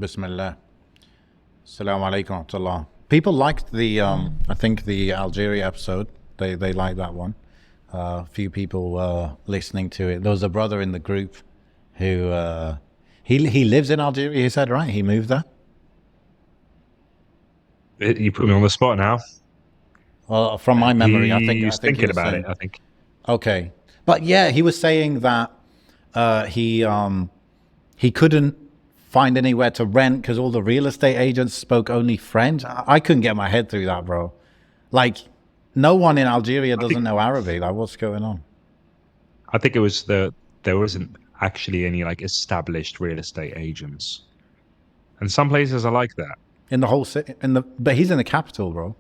Bismillah. Assalamu alaikum wa rahmatullah. People liked the, I think the Algeria episode. They liked that one. A few people listening to it. There was a brother in the group who, he lives in Algeria, he said, right? He moved there? You put me on the spot now. Well, from my memory, He's I think he thinking was about it, saying, I think. okay. But yeah, he was saying that he couldn't find anywhere to rent because all the real estate agents spoke only French. I couldn't get my head through that, bro. Like, no one in Algeria doesn't know Arabic. Like, what's going on? I think it was there wasn't actually any like established real estate agents. And some places are like that. In the whole city, but he's in the capital, bro.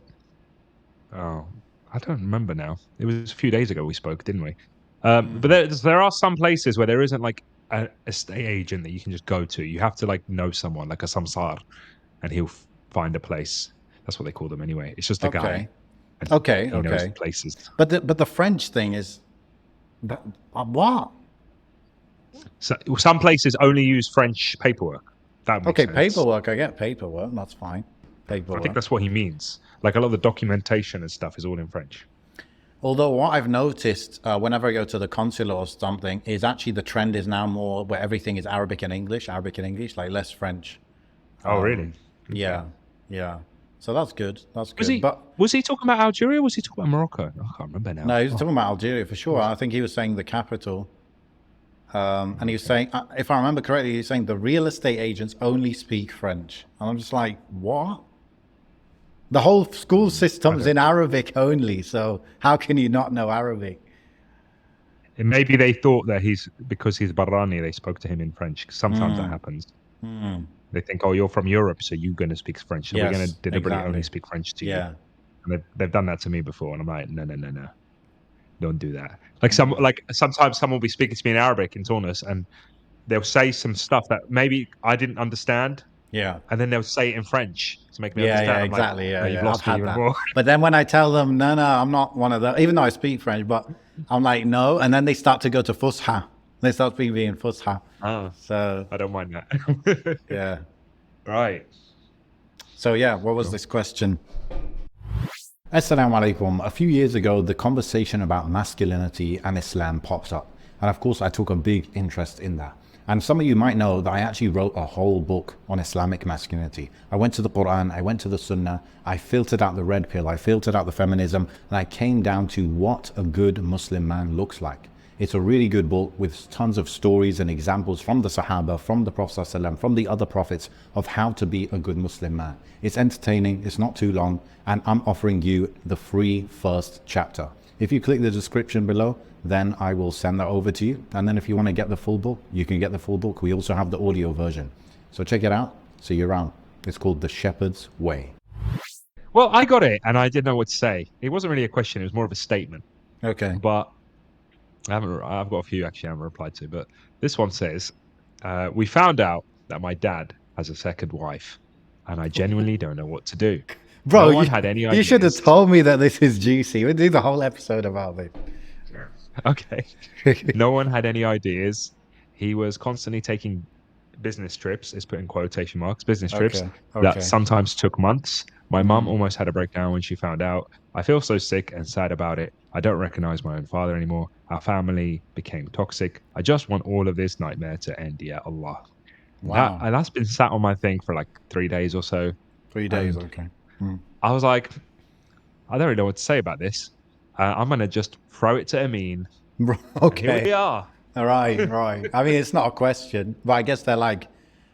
Oh, I don't remember now. It was a few days ago we spoke, didn't we? But there are some places where there isn't like an estate agent that you can just go to. You have to like know someone, like a samsar, and he'll find a place. That's what they call them anyway. It's just a guy. Okay. And Okay. he knows Okay. places. But the French thing is that what? So some places only use French paperwork. That makes Okay, sense. paperwork. I get paperwork. That's fine. I think Paperwork. that's what he means. Like a lot of the documentation and stuff is all in French. Although what I've noticed whenever I go to the consulate or something is actually the trend is now more where everything is Arabic and English, like less French. Oh, really? Yeah, yeah. So that's good. That's Was good. he But was he talking about Algeria? Or was he talking about Morocco? I can't remember now. no, he was talking about Algeria for sure. I think he was saying the capital. And he was saying, if I remember correctly, he was saying the real estate agents only speak French. And I'm just like, what? The whole school system's in Arabic only. So how can you not know Arabic? And maybe they thought that because he's Barani, they spoke to him in French. 'Cause sometimes that happens. They think, oh, you're from Europe, so you're going to speak French. So we're going Yes, to deliberately exactly. only speak French to you. Yeah. And they've done that to me before, and I'm like, no, don't do that. Like sometimes someone will be speaking to me in Arabic in Tunis, and they'll say some stuff that maybe I didn't understand, Yeah. and then they'll say it in French to make me Yeah, understand. yeah, I'm like, exactly. Yeah, no, you've yeah. I've lost me had even that. more. But then when I tell them, no, no, I'm not one of those, even though I speak French, but I'm like, no. And then they start to go to Fusha. They start being Fusha. Oh, So, I don't mind that. yeah. Right. So, yeah, what was this question? Assalamu alaikum. A few years ago, the conversation about masculinity and Islam popped up. And of course, I took a big interest in that. And some of you might know that I actually wrote a whole book on Islamic masculinity. I went to the Quran, I went to the Sunnah, I filtered out the red pill, I filtered out the feminism, and I came down to what a good Muslim man looks like. It's a really good book with tons of stories and examples from the Sahaba, from the Prophet ﷺ, from the other prophets of how to be a good Muslim man. It's entertaining, it's not too long, and I'm offering you the free first chapter. If you click the description below, then I will send that over to you. And then if you want to get the full book, you can get the full book. We also have the audio version. So check it out. See you around. It's called The Shepherd's Way. Well, I got it, and I didn't know what to say. It wasn't really a question; it was more of a statement. Okay. But I've got a few actually I haven't replied to. But this one says, "We found out that my dad has a second wife, and I genuinely don't know what to do. Bro, No one had any you should have ideas." told me that this is juicy. We'll do the whole episode about this. Okay. No one had any ideas. He was constantly taking business trips, it's put in quotation marks, business trips Okay. that sometimes took months. My mum almost had a breakdown when she found out. I feel so sick and sad about it. I don't recognize my own father anymore. Our family became toxic. I just want all of this nightmare to end, ya Allah. Wow. That's been sat on my thing for like 3 days or so. 3 days, And okay. I was like, I don't really know what to say about this. I'm going to just throw it to Amin. And here we Okay. are. Right, right. I mean, it's not a question, but I guess they're like,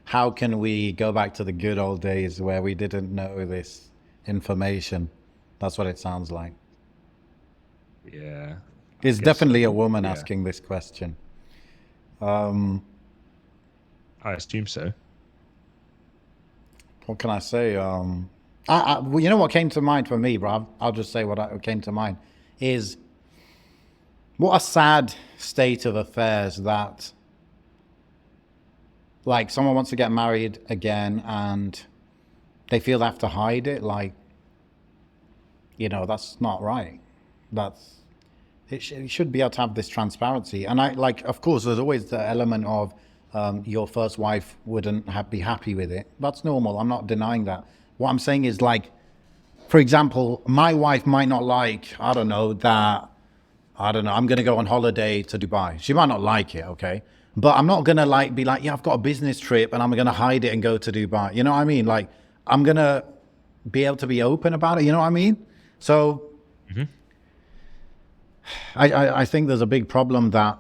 how can we go back to the good old days where we didn't know this information? That's what it sounds like. Yeah. It's guess definitely so. a woman Yeah. asking this question. I assume so. What can I say? Well, you know what came to mind for me, bro? I'll just say what came to mind is what a sad state of affairs that, like, someone wants to get married again and they feel they have to hide it. Like, you know, that's not right. You should be able to have this transparency. And of course, there's always the element of your first wife wouldn't be happy with it. That's normal. I'm not denying that. What I'm saying is, like, for example, my wife might not like, I don't know, I'm going to go on holiday to Dubai. She might not like it, okay? But I'm not going to like be like, yeah, I've got a business trip and I'm going to hide it and go to Dubai. You know what I mean? Like, I'm going to be able to be open about it. You know what I mean? So I think there's a big problem that,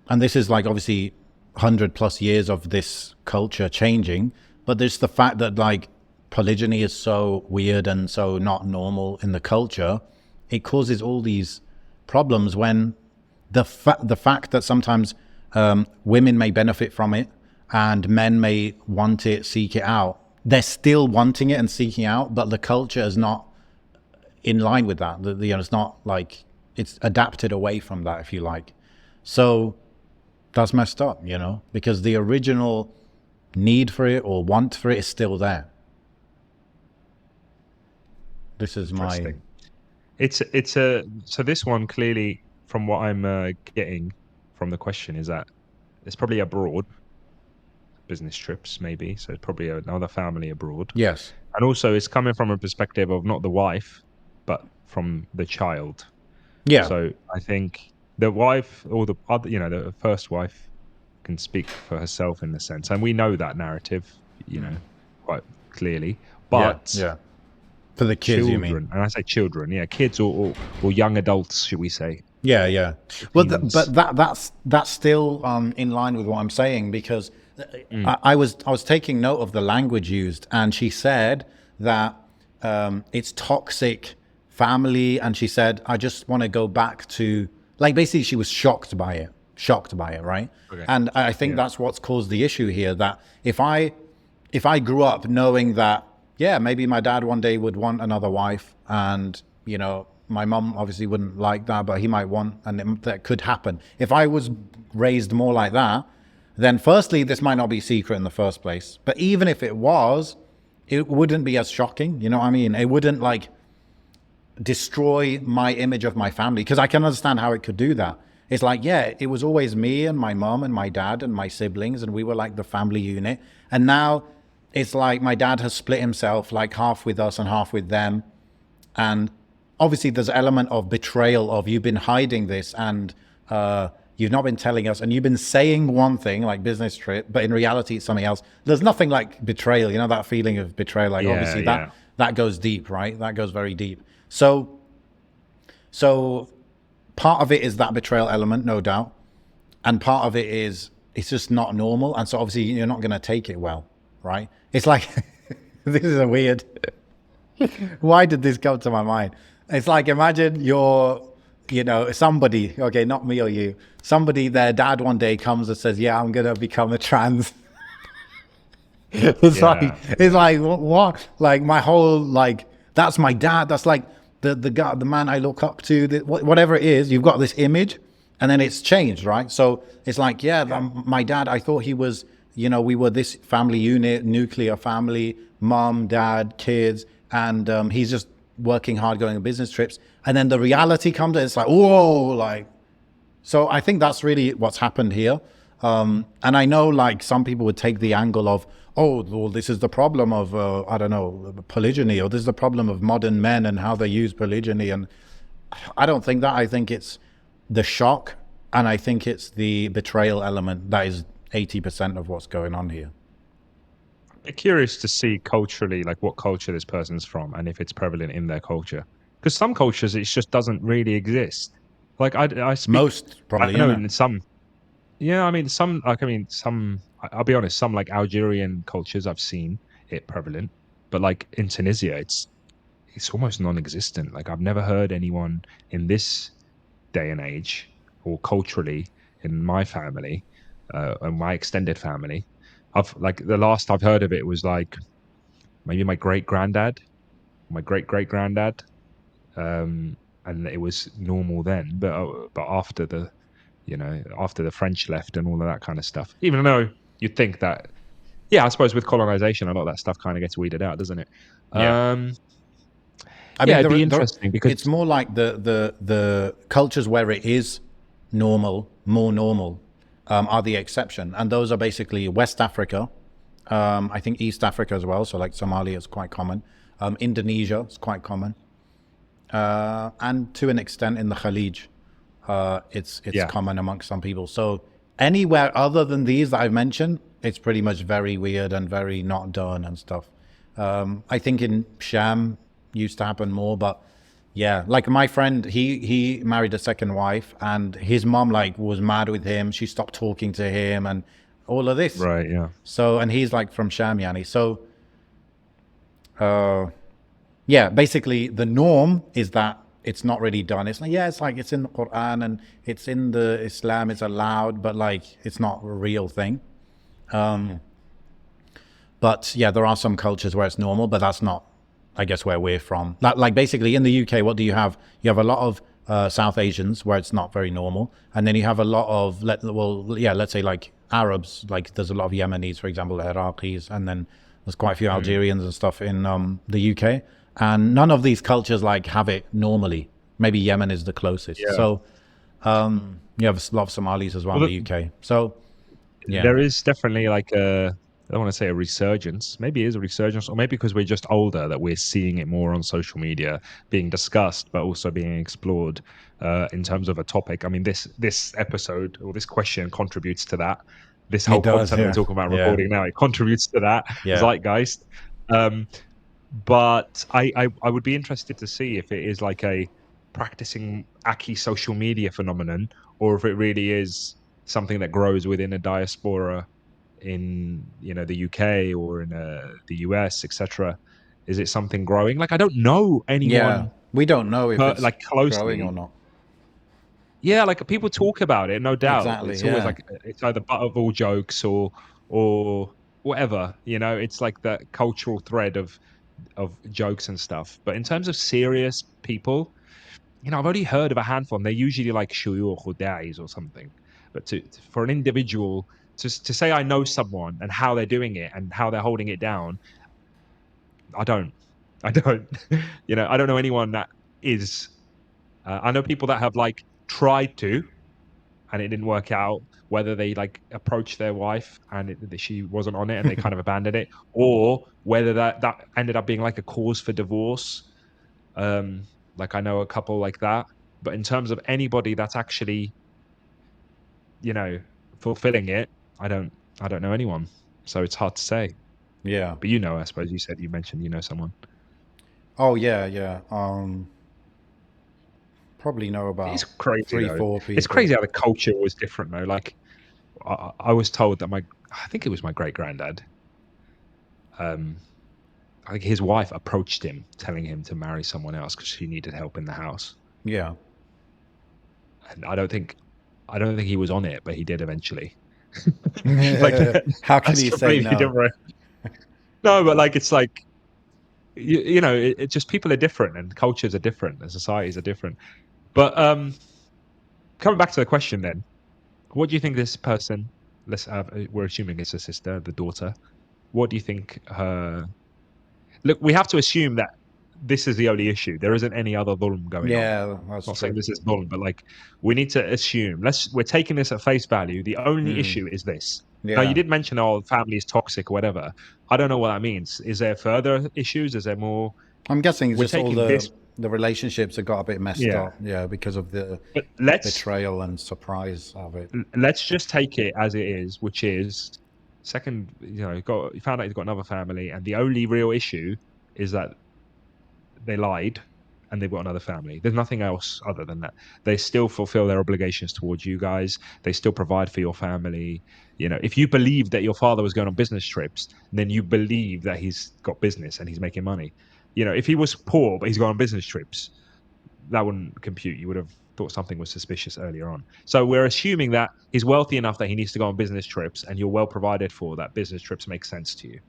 and this is like obviously 100+ years of this culture changing, but there's the fact that like polygyny is so weird and so not normal in the culture. It causes all these problems when the fact that sometimes women may benefit from it and men may want it, seek it out. They're still wanting it and seeking out, but the culture is not in line with that. It's not like, it's adapted away from that, if you like. So that's messed up, because the original need for it or want for it is still there. This is my... So this one clearly, from what I'm getting from the question, is that it's probably abroad, business trips maybe. So it's probably another family abroad. Yes. And also it's coming from a perspective of not the wife, but from the child. Yeah. So I think the wife or the other, the first wife can speak for herself in the sense, and we know that narrative, quite clearly. But yeah. For the kids, children, you mean? And I say children, kids or young adults, should we say? Yeah. Well, but that's still in line with what I'm saying, because I was taking note of the language used, and she said that it's toxic family, and she said, I just want to go back to, like, basically she was shocked by it, right? Okay. And I think that's what's caused the issue here, that if I grew up knowing that, yeah, maybe my dad one day would want another wife, and my mum obviously wouldn't like that, but he might want, and that could happen. If I was raised more like that, then firstly, this might not be secret in the first place. But even if it was, it wouldn't be as shocking. You know what I mean? It wouldn't like destroy my image of my family, because I can understand how it could do that. It's like, yeah, it was always me and my mom and my dad and my siblings, and we were like the family unit. And now it's like my dad has split himself, like half with us and half with them. And obviously there's an element of betrayal of, you've been hiding this, and you've not been telling us, and you've been saying one thing like business trip, but in reality it's something else. There's nothing like betrayal, that feeling of betrayal, like obviously that goes deep, right? That goes very deep. So part of it is that betrayal element, no doubt. And part of it is, it's just not normal. And so obviously you're not going to take it well, right? It's like, this is a weird, why did this come to my mind? It's like, imagine you're, somebody, okay, not me or you, somebody, their dad one day comes and says, yeah, I'm going to become a trans. It's like, what? Like my whole, like, that's my dad. That's like the guy, the man I look up to, whatever it is, you've got this image, and then it's changed, right? So it's like, my dad, I thought he was, we were this family unit, nuclear family, mom, dad, kids, and he's just working hard, going on business trips. And then the reality comes, and it's like, whoa, like, so I think that's really what's happened here. And I know, like, some people would take the angle of, oh, well, this is the problem of, I don't know, polygyny, or this is the problem of modern men and how they use polygyny. And I don't think that. I think it's the shock, and I think it's the betrayal element that is 80% of what's going on here. I'm curious to see culturally, like what culture this person's from, and if it's prevalent in their culture. Because some cultures, it just doesn't really exist. Like I speak, most probably, I know in some, some, I'll be honest, some like Algerian cultures I've seen it prevalent, but like in Tunisia, it's almost non-existent. Like I've never heard anyone in this day and age, or culturally in my family, and my extended family, the last I've heard of it was like maybe my great granddad, and it was normal then. But after the French left and all of that kind of stuff, even though you'd think that, I suppose with colonization, a lot of that stuff kind of gets weeded out, doesn't it? I mean, it'd be interesting because it's more like the cultures where it is normal, more normal. are the exception, and those are basically West Africa, I think East Africa as well. So like Somalia is quite common, Indonesia is quite common, and to an extent in the Khalij, it's Yeah. common amongst some people. So anywhere other than these that I've mentioned, it's pretty much very weird and very not done and stuff. I think in Sham used to happen more, but yeah, like my friend, he married a second wife, and his mom like was mad with him. She stopped talking to him, and all of this. Right. Yeah. So, and he's like from Sham, Yani. So, yeah, basically the norm is that it's not really done. It's like, yeah, it's like it's in the Quran and it's in the Islam, it's allowed, but like it's not a real thing. But yeah, there are some cultures where it's normal, but that's not, I guess, where we're from. Like basically in the UK, what do you have? You have a lot of South Asians where it's not very normal, and then you have a lot of let's say like Arabs. Like there's a lot of Yemenis, for example, Iraqis, and then there's quite a few Algerians and stuff in the UK. And none of these cultures like have it normally. Maybe Yemen is the closest. Yeah. So you have a lot of Somalis as well in the UK. So yeah, there is definitely like I don't want to say a resurgence. Maybe it is a resurgence, or maybe because we're just older that we're seeing it more on social media being discussed, but also being explored in terms of a topic. I mean, this episode or this question contributes to that. This whole it does. content Yeah, we're talking about yeah, recording now, it contributes to that yeah. zeitgeist. But I would be interested to see if it is like a practicing Aki social media phenomenon, or if it really is something that grows within a diaspora in the UK or in the US, etc. Is it something growing? Like I don't know Yeah, anyone we don't know if it's like growing or closely. not. Yeah, like people talk about it, no doubt. Exactly. It's always Yeah. like it's either butt of all jokes or whatever. It's like that cultural thread of jokes and stuff. But in terms of serious people, I've only heard of a handful, and they're usually like shuyukh or da'is or something. But for an individual to say I know someone and how they're doing it and how they're holding it down, I don't. I don't. I don't know anyone that is. I know people that have like tried to, and it didn't work out. Whether they like approached their wife and she wasn't on it, and they kind of abandoned it, or whether that ended up being like a cause for divorce. Like I know a couple like that, but in terms of anybody that's actually, fulfilling it, I don't know anyone. So it's hard to say. Yeah. But I suppose you mentioned someone. Oh yeah, yeah. Probably know It's about crazy three, though. four It's people. crazy how the culture was different though. Like I was told that I think it was my great granddad. I think his wife approached him, telling him to marry someone else because she needed help in the house. Yeah. And I don't think he was on it, but he did eventually. Like How can that's you say completely no? different. No, but like it's like it just people are different and cultures are different and societies are different. But coming back to the question, then, what do you think this person? We're assuming it's a sister, the daughter. What do you think her? Look, we have to assume that this is the only issue. There isn't any other dhulm going on. Yeah, that's Not saying true. this is dhulm, but like we need to assume. We're taking this at face value. The only issue is this. Now, you Yeah. did mention, family is toxic or whatever. I don't know what that means. Is there further issues? Is there more? I'm guessing it's We're just all taking this, the relationships have got a bit messed yeah. up. Yeah, because of the But let's betrayal and surprise of it. just take it as it is, which is second. You found out he's got another family, and the only real issue is that they lied and they've got another family. There's nothing else other than that. They still fulfill their obligations towards you guys. They still provide for your family. If you believe that your father was going on business trips, then you believe that he's got business and he's making money. If he was poor but he's going on business trips, that wouldn't compute. You would have thought something was suspicious earlier on. So we're assuming that he's wealthy enough that he needs to go on business trips, and you're well provided for. That business trips make sense to you.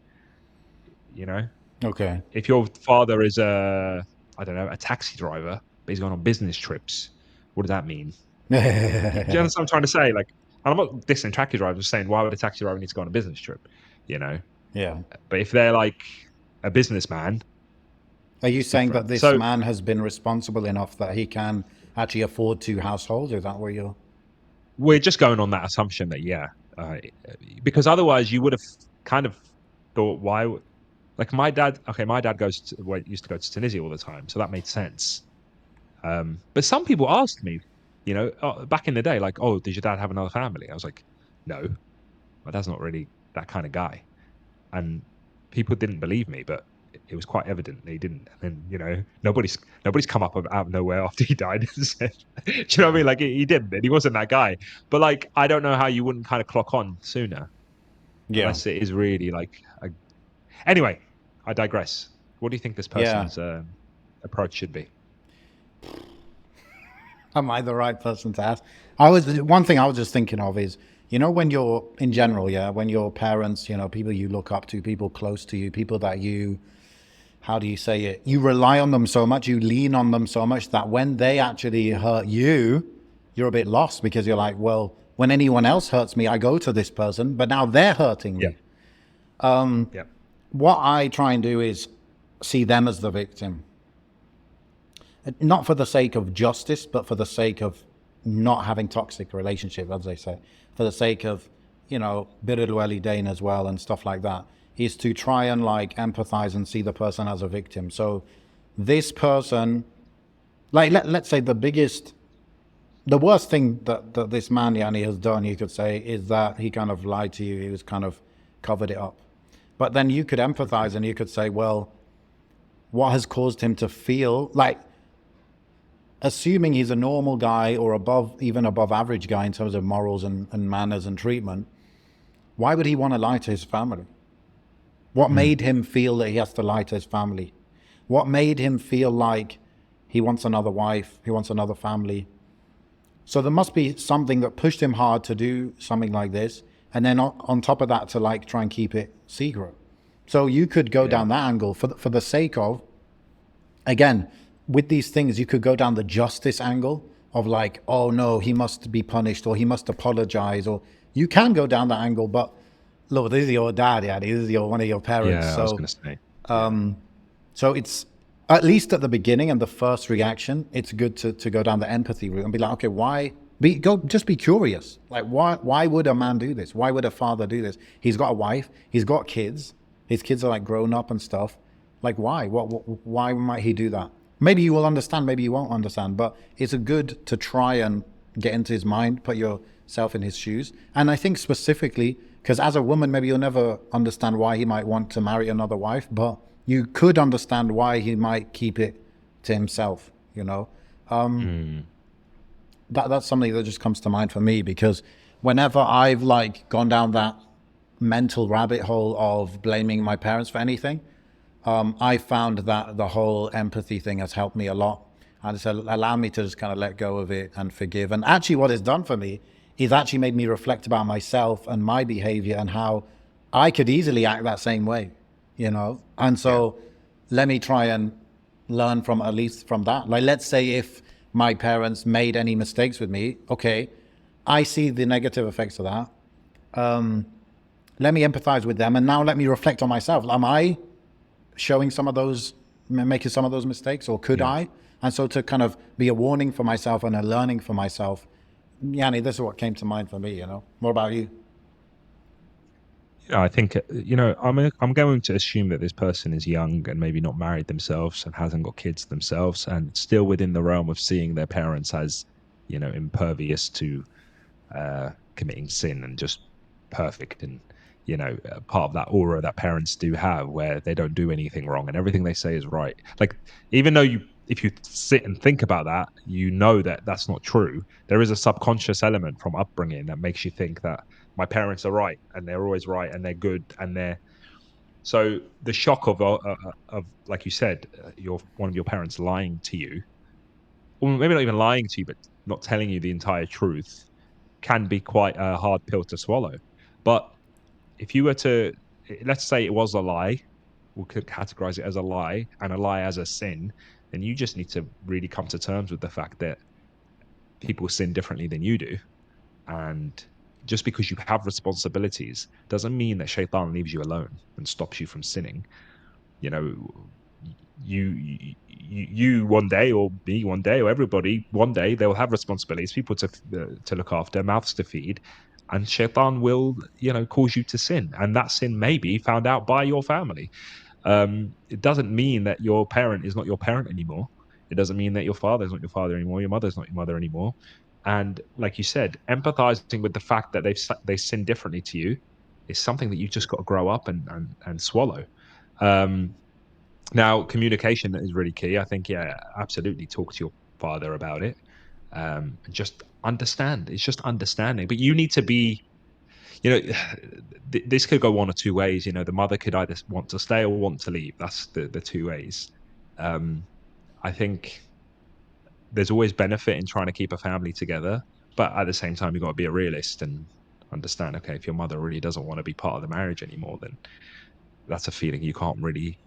Okay. If your father is I don't know, a taxi driver, but he's going on business trips, what does that mean? Do you understand what I'm trying to say? Like, I'm not dissing taxi drivers, I'm saying why would a taxi driver need to go on a business trip? Yeah. But if they're like a businessman, Are you saying that different. this So man has been responsible enough that he can actually afford two households? Is that where you're? we're just going on that assumption that because otherwise you would have kind of thought like my dad. Okay, my dad used to go to Tunisia all the time, so that made sense. But some people asked me, back in the day, like, "Oh, did your dad have another family?" I was like, "No, my dad's not really that kind of guy." And people didn't believe me, but it was quite evident they didn't. And then nobody's come up out of nowhere after he died and said, "Do you know what I mean?" Like he didn't, and he wasn't that guy. But like, I don't know how you wouldn't kind of clock on sooner, Yeah. unless it is really like. Anyway, I digress. What do you think this Yeah. person's approach should be? Am I the right person to ask? One thing I was just thinking of is, when you're in general, yeah, when your parents, people you look up to, people close to you, people that you, how do you say it? You rely on them so much, you lean on them so much that when they actually hurt you, you're a bit lost because you're like, well, when anyone else hurts me, I go to this person, but now they're hurting Yeah. me. Yeah. What I try and do is see them as the victim. Not for the sake of justice, but for the sake of not having toxic relationship, as they say, for the sake of, birrul walidain as well and stuff like that, is to try and like empathize and see the person as a victim. So this person, like, let's say the worst thing that this man, Yani, has done, you could say, is that he kind of lied to you. He was kind of covered it up. But then you could empathize and you could say, well, what has caused him to feel like, assuming he's a normal guy or even above average guy in terms of morals and manners and treatment, why would he want to lie to his family? What made him feel that he has to lie to his family? What made him feel like he wants another wife, he wants another family? So there must be something that pushed him hard to do something like this. And then on top of that, to like try and keep it secret. So you could go down that angle for the sake of, again, with these things, you could go down the justice angle of like, oh no, he must be punished or he must apologize, or you can go down that angle. But look, this is your dad, yeah, this is one of your parents. Yeah, I was So, going to say. Yeah. so it's at least at the beginning and the first reaction, it's good to go down the empathy route and be like, okay, just be curious. Like, why would a man do this? Why would a father do this? He's got a wife, he's got kids, his kids are like grown up and stuff. Like, why might he do that? Maybe you will understand, maybe you won't understand, but it's a good to try and get into his mind, put yourself in his shoes. And I think specifically, because as a woman, maybe you'll never understand why he might want to marry another wife, but you could understand why he might keep it to himself, That's something that just comes to mind for me, because whenever I've like gone down that mental rabbit hole of blaming my parents for anything, I found that the whole empathy thing has helped me a lot. And it's allowed me to just kind of let go of it and forgive. And actually what it's done for me is actually made me reflect about myself and my behavior and how I could easily act that same way, And so let me try and learn from, at least from that. Like, let's say if my parents made any mistakes with me, okay, I see the negative effects of that. Let me empathize with them. And now let me reflect on myself. Am I making some of those mistakes, or could I? And so to kind of be a warning for myself and a learning for myself, Yani, this is what came to mind for me, What about you? Yeah, I think I'm going to assume that this person is young and maybe not married themselves and hasn't got kids themselves, and still within the realm of seeing their parents as impervious to committing sin and just perfect, and part of that aura that parents do have, where they don't do anything wrong and everything they say is right. Like, even though if you sit and think about that, that that's not true. There is a subconscious element from upbringing that makes you think that my parents are right and they're always right and they're good and they're so the shock of like you said, your one of your parents lying to you, or maybe not even lying to you, but not telling you the entire truth, can be quite a hard pill to swallow. But if you were to, let's say it was a lie, we could categorize it as a lie and a lie as a sin, then you just need to really come to terms with the fact that people sin differently than you do. And just because you have responsibilities doesn't mean that shaitan leaves you alone and stops you from sinning. You know, you one day, or me one day, or everybody one day, they'll have responsibilities, people to look after, mouths to feed, and shaitan will, cause you to sin, and that sin may be found out by your family. It doesn't mean that your parent is not your parent anymore. It doesn't mean that your father is not your father anymore, your mother is not your mother anymore. And like you said, empathizing with the fact that they sin differently to you is something that you just got to grow up and swallow. Um, Now, communication is really key. I think, yeah, absolutely talk to your father about it. And just understand. It's just understanding. But you need to be, you know, this could go one or two ways. The mother could either want to stay or want to leave. That's the two ways. Um, I think there's always benefit in trying to keep a family together. But at the same time, you've got to be a realist and understand, okay, if your mother really doesn't want to be part of the marriage anymore, then that's a feeling you can't really,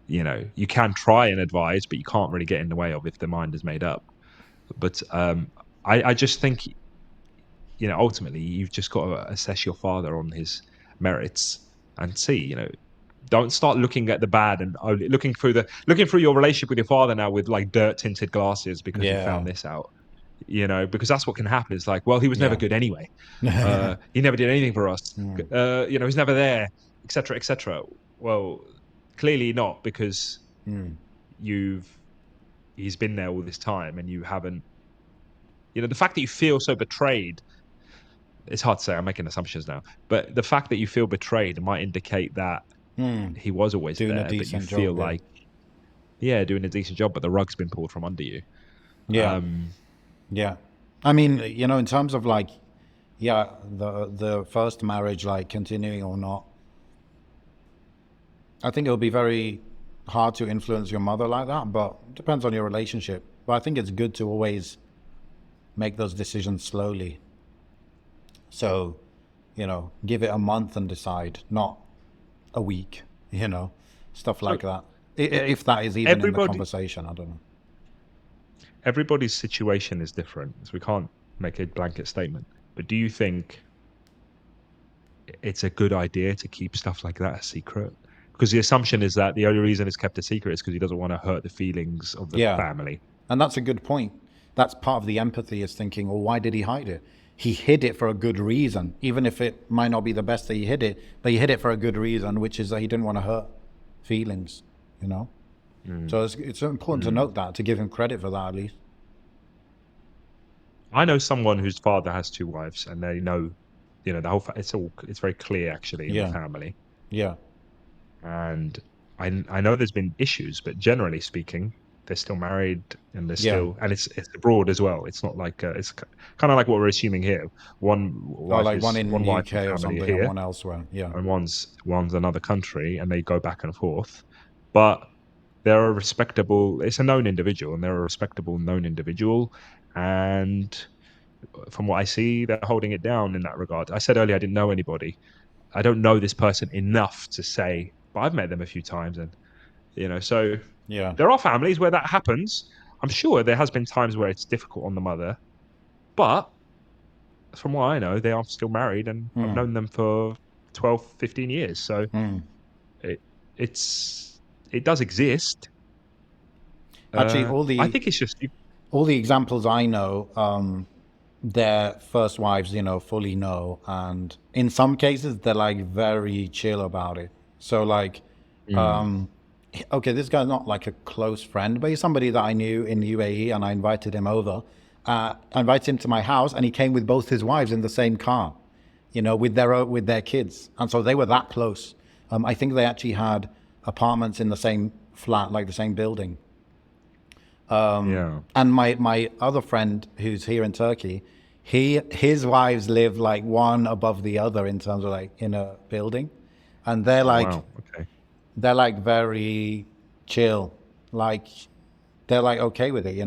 you can try and advise, but you can't really get in the way of if the mind is made up. But I just think, ultimately you've just got to assess your father on his merits and see, don't start looking at the bad and only looking through your relationship with your father now with like dirt tinted glasses because you Yeah. found this out, because that's what can happen. It's like, well, he was never Yeah. good anyway. He never did anything for us. Mm. He's never there, etc., etc. Well, clearly not, because Mm. he's been there all this time and you haven't, the fact that you feel so betrayed, it's hard to say, I'm making assumptions now, but the fact that you feel betrayed might indicate that Mm. he was always Doing a there, but you decent feel job. Yeah. like, yeah, doing a decent job, but the rug's been pulled from under you. Yeah. Yeah. I mean, in terms of like, yeah, the first marriage, like continuing or not, I think it'll be very hard to influence your mother like that, but it depends on your relationship. But I think it's good to always make those decisions slowly. So, give it a month and decide, not a week, stuff So like that. If that is even in the everybody conversation, I don't know. everybody's situation is different, so we can't make a blanket statement. But do you think it's a good idea to keep stuff like that a secret? Because the assumption is that the only reason it's kept a secret is because he doesn't want to hurt the feelings of the Yeah. family. And that's a good point. That's part of the empathy, is thinking, well, why did he hide it? He hid it for a good reason, even if it might not be the best that he hid it, but he hid it for a good reason, which is that he didn't want to hurt feelings, So it's important to note that, to give him credit for that at least. I know someone whose father has two wives, and they know, the whole. It's very clear actually in the Yeah. family, Yeah. and I know there's been issues, but generally speaking, they're still married and they're Yeah. still, and it's abroad as well. It's not like it's kind of like what we're assuming here. Or like one in One wife and UK or family are something and here, one elsewhere. Yeah. and one's another country, and they go back and forth. But they're a respectable. It's a known individual, and they're a respectable known individual, and from what I see, they're holding it down in that regard. I said earlier I didn't know anybody. I don't know this person enough to say, but I've met them a few times, and so Yeah. there are families where that happens. I'm sure there has been times where it's difficult on the mother, but from what I know, they are still married, and I've Mm. known them for 12, 15 years. So Mm. it it does exist. Actually, I think it's just all the examples I know, their first wives, fully know, and in some cases they're like very chill about it. So like, Mm. okay, this guy's not like a close friend, but he's somebody that I knew in the UAE, and I invited him over. I invited him to my house, and he came with both his wives in the same car, with their kids, and so they were that close. I think they actually had apartments in the same flat, like the same building. Yeah. And my other friend who's here in Turkey, his wives live like one above the other in terms of like in a building, and they're Oh like wow. Okay. very chill, like they're like okay with it.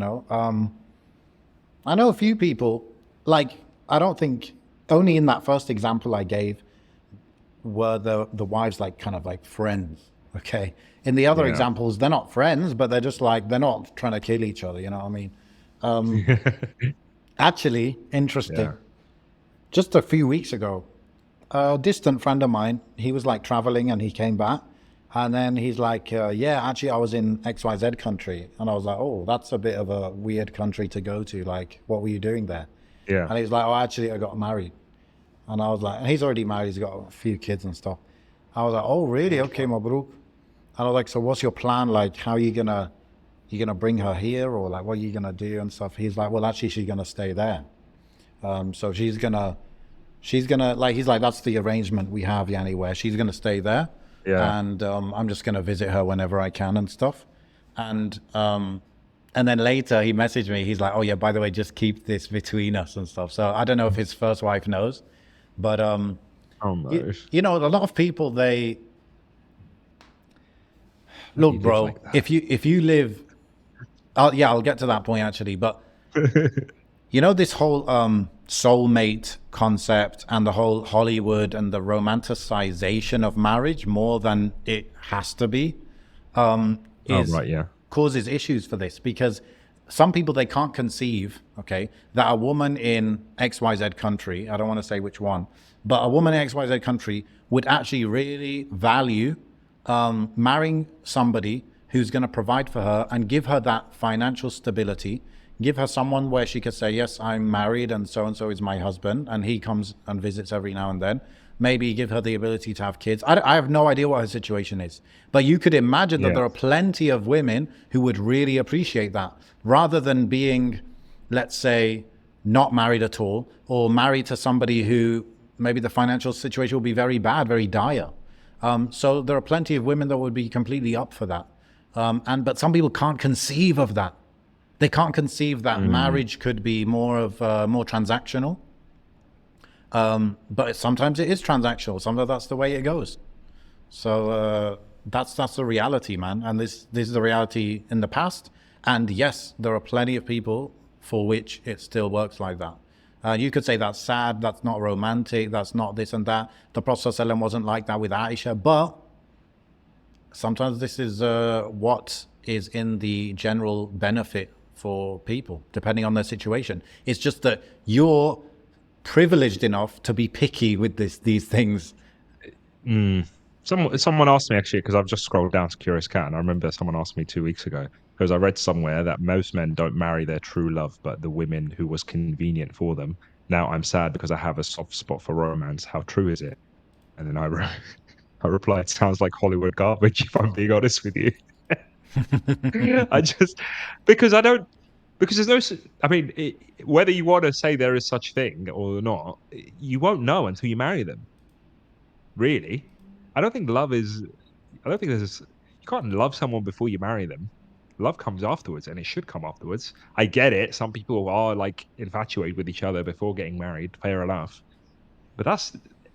I know a few people, like, I don't think, only in that first example I gave were the wives like kind of like friends. Okay. In the other Yeah. examples, they're not friends, but they're just like, they're not trying to kill each other. You know what I mean? Actually, Yeah. interesting. Just a few weeks ago, a distant friend of mine, he was like traveling and he came back, And then he's like, yeah, actually, I was in XYZ country. And I was like, oh, that's a bit of a weird country to go to. Like, what were you doing there? Yeah. And he's like, oh, actually, I got married. And I was like, and he's already married. He's got a few kids and stuff. I was like, oh, really? Okay, Mabruk. And I was like, so what's your plan? Like, how are you gonna bring her here, or like, what are you gonna do and stuff? He's like, well, actually, she's gonna stay there. So she's gonna, like, he's like, that's the arrangement we have, Yanni, where she's gonna stay there, Yeah. and I'm just gonna visit her whenever I can and stuff. And then later he messaged me. He's like, oh yeah, by the way, just keep this between us and stuff. So I don't know if his first wife knows, but Oh no. you know, a lot of people, they You look, live bro. like that. If you live, yeah, I'll get to that point actually. But you know, this whole soulmate concept and the whole Hollywood and the romanticization of marriage more than it has to be is right, yeah. causes issues for this, because some people, they can't conceive, okay, that a woman in XYZ country, I don't want to say which one, but a woman in XYZ country would actually really value marrying somebody who's going to provide for her and give her that financial stability, give her someone where she could say, yes, I'm married and so is my husband, and he comes and visits every now and then. Maybe give her the ability to have kids. I have no idea what her situation is, but you could imagine that Yeah. there are plenty of women who would really appreciate that, rather than being, let's say, not married at all, or married to somebody who maybe the financial situation will be very bad, very dire. So there are plenty of women that would be completely up for that. But some people can't conceive of that. They can't conceive that marriage could be more of more transactional. But sometimes it is transactional. Sometimes that's the way it goes. So that's the reality, man. And this is the reality in the past. And yes, there are plenty of people for which it still works like that. You could say that's sad, that's not romantic, that's not this and that. The Prophet ﷺ wasn't like that with Aisha, but sometimes this is what is in the general benefit for people, depending on their situation. It's just that you're privileged enough to be picky with these things. Someone asked me actually, because I've just scrolled down to Curious Cat, and I remember someone asked me 2 weeks ago, because I read somewhere that most men don't marry their true love, but the women who was convenient for them. Now I'm sad because I have a soft spot for romance. How true is it? And then I replied, sounds like Hollywood garbage, if I'm being honest with you. I just, because I don't, because there's no, I mean, whether you want to say there is such thing or not, you won't know until you marry them. Really. I don't think there's, you can't love someone before you marry them. Love comes afterwards, and it should come afterwards. I get it. Some people are like infatuated with each other before getting married. Fair enough. But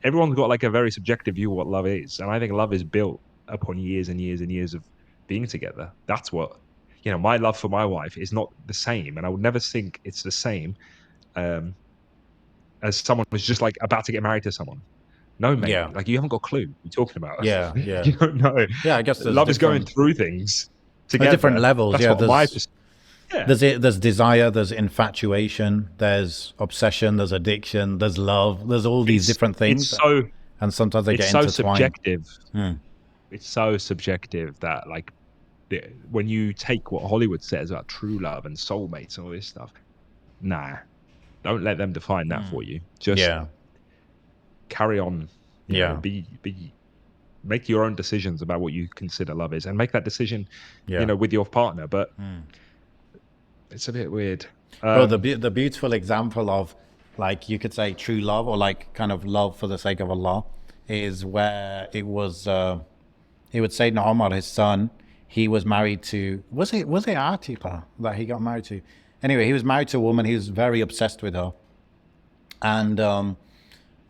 everyone's got like a very subjective view of what love is. And I think love is built upon years and years and years of being together. That's what, my love for my wife is not the same. And I would never think it's the same as someone who's just like about to get married to someone. No, mate. Yeah. Like, you haven't got a clue what you're talking about. Yeah. You don't know. Yeah, I guess love is going through things together. different levels. That's Yeah, there's desire, there's infatuation, there's obsession, there's addiction, there's love, there's all these different things. And sometimes they get intertwined. Subjective. It's so subjective that, like, when you take what Hollywood says about true love and soulmates and all this stuff, nah, don't let them define that for you. Just carry on. You know, make your own decisions about what you consider love is, and make that decision, with your partner. But it's a bit weird. Bro, the beautiful example of, like, you could say true love, or like kind of love for the sake of Allah, is where it was he would say Omar, his son, he was married to, was it Atiqa that he got married to? Anyway, he was married to a woman. He was very obsessed with her. And Umar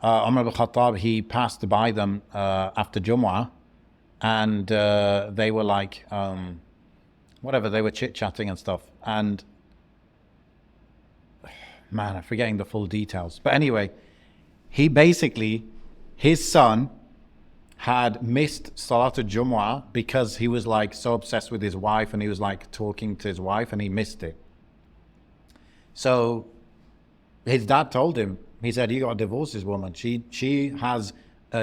ibn Khattab, he passed by them after Jumu'ah, and they were like, whatever, they were chit-chatting and stuff. And man, I'm forgetting the full details. But anyway, his son had missed Salatul Jumu'ah because he was like so obsessed with his wife, and he was like talking to his wife, and he missed it. So his dad told him, he said, you got to divorce this woman. She has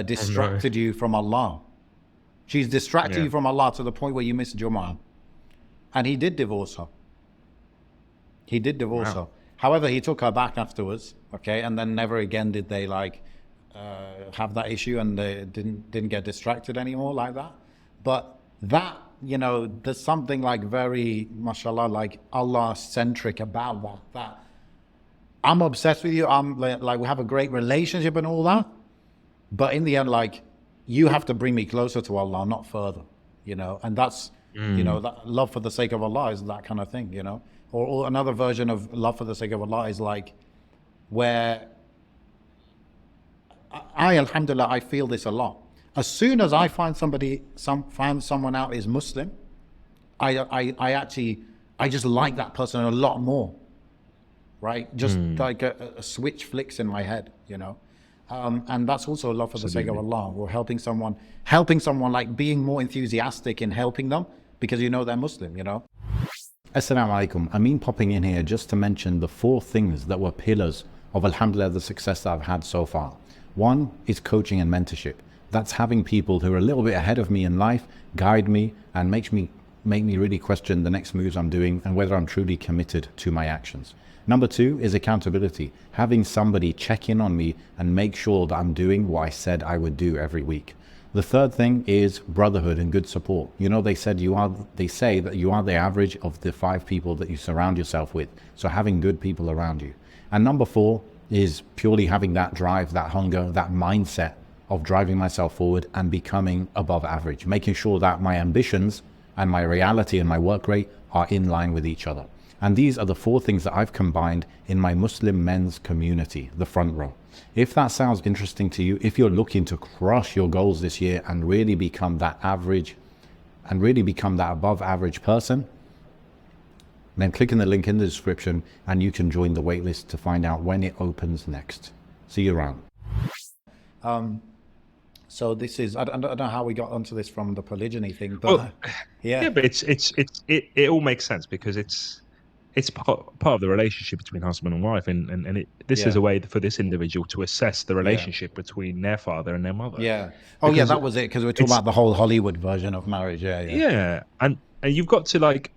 distracted you from Allah. She's distracting Yeah. you from Allah to the point where you miss Jumu'ah. And he did divorce her. He did divorce Wow. her. However, he took her back afterwards, okay, and then never again did they have that issue, and they didn't get distracted anymore like that. But that, there's something like very, mashallah, like Allah centric about that. That I'm obsessed with you. I'm like we have a great relationship and all that. But in the end, like you have to bring me closer to Allah, not further, and that's, that love for the sake of Allah is that kind of thing, or another version of love for the sake of Allah is like where alhamdulillah, I feel this a lot. As soon as I find someone out is Muslim, I just like that person a lot more, right? Just like a switch flicks in my head, and that's also love for the sake of Allah, or helping someone, like being more enthusiastic in helping them because they're Muslim, Assalamu alaikum. Amin popping in here just to mention the 4 things that were pillars of alhamdulillah the success that I've had so far. One is coaching and mentorship. That's having people who are a little bit ahead of me in life guide me and make me really question the next moves I'm doing and whether I'm truly committed to my actions. Number 2 is accountability. Having somebody check in on me and make sure that I'm doing what I said I would do every week. The third thing is brotherhood and good support. They say that you are the average of the 5 people that you surround yourself with. So having good people around you. And number 4 is purely having that drive, that hunger, that mindset of driving myself forward and becoming above average, making sure that my ambitions and my reality and my work rate are in line with each other. And these are the 4 things that I've combined in my Muslim men's community, the front row. If that sounds interesting to you, if you're looking to crush your goals this year and really become that average and really become that above average person, then click in the link in the description and you can join the waitlist to find out when it opens next. See you around. So this is, I don't know how we got onto this from the polygyny thing, but yeah, but it all makes sense because it's part of the relationship between husband and wife, and this is a way for this individual to assess the relationship between their father and their mother. Yeah. Oh, yeah, that was it, because we're talking about the whole Hollywood version of marriage. Yeah, and you've got to like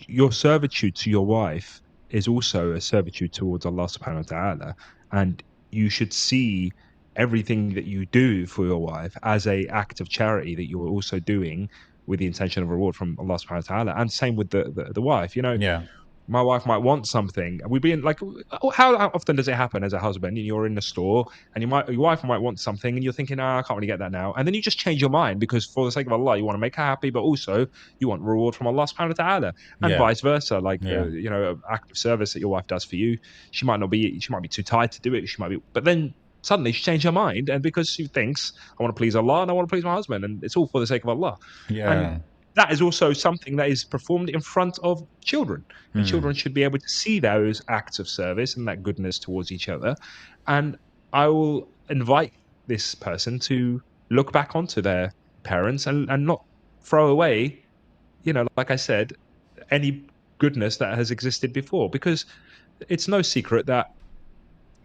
your servitude to your wife is also a servitude towards Allah subhanahu wa ta'ala, and you should see everything that you do for your wife as a act of charity that you're also doing with the intention of reward from Allah subhanahu wa ta'ala. And same with the wife, Yeah. my wife might want something. We'd be in like, how often does it happen as a husband? You're in the store and your wife might want something and you're thinking, I can't really get that now. And then you just change your mind because for the sake of Allah, you want to make her happy, but also you want reward from Allah subhanahu wa ta'ala, and vice versa. Like, act of service that your wife does for you, she might be too tired to do it. But then suddenly she changed her mind. And because she thinks, I want to please Allah and I want to please my husband, and it's all for the sake of Allah. Yeah. And that is also something that is performed in front of children. And children should be able to see those acts of service and that goodness towards each other. And I will invite this person to look back onto their parents and not throw away, like I said, any goodness that has existed before. Because it's no secret that,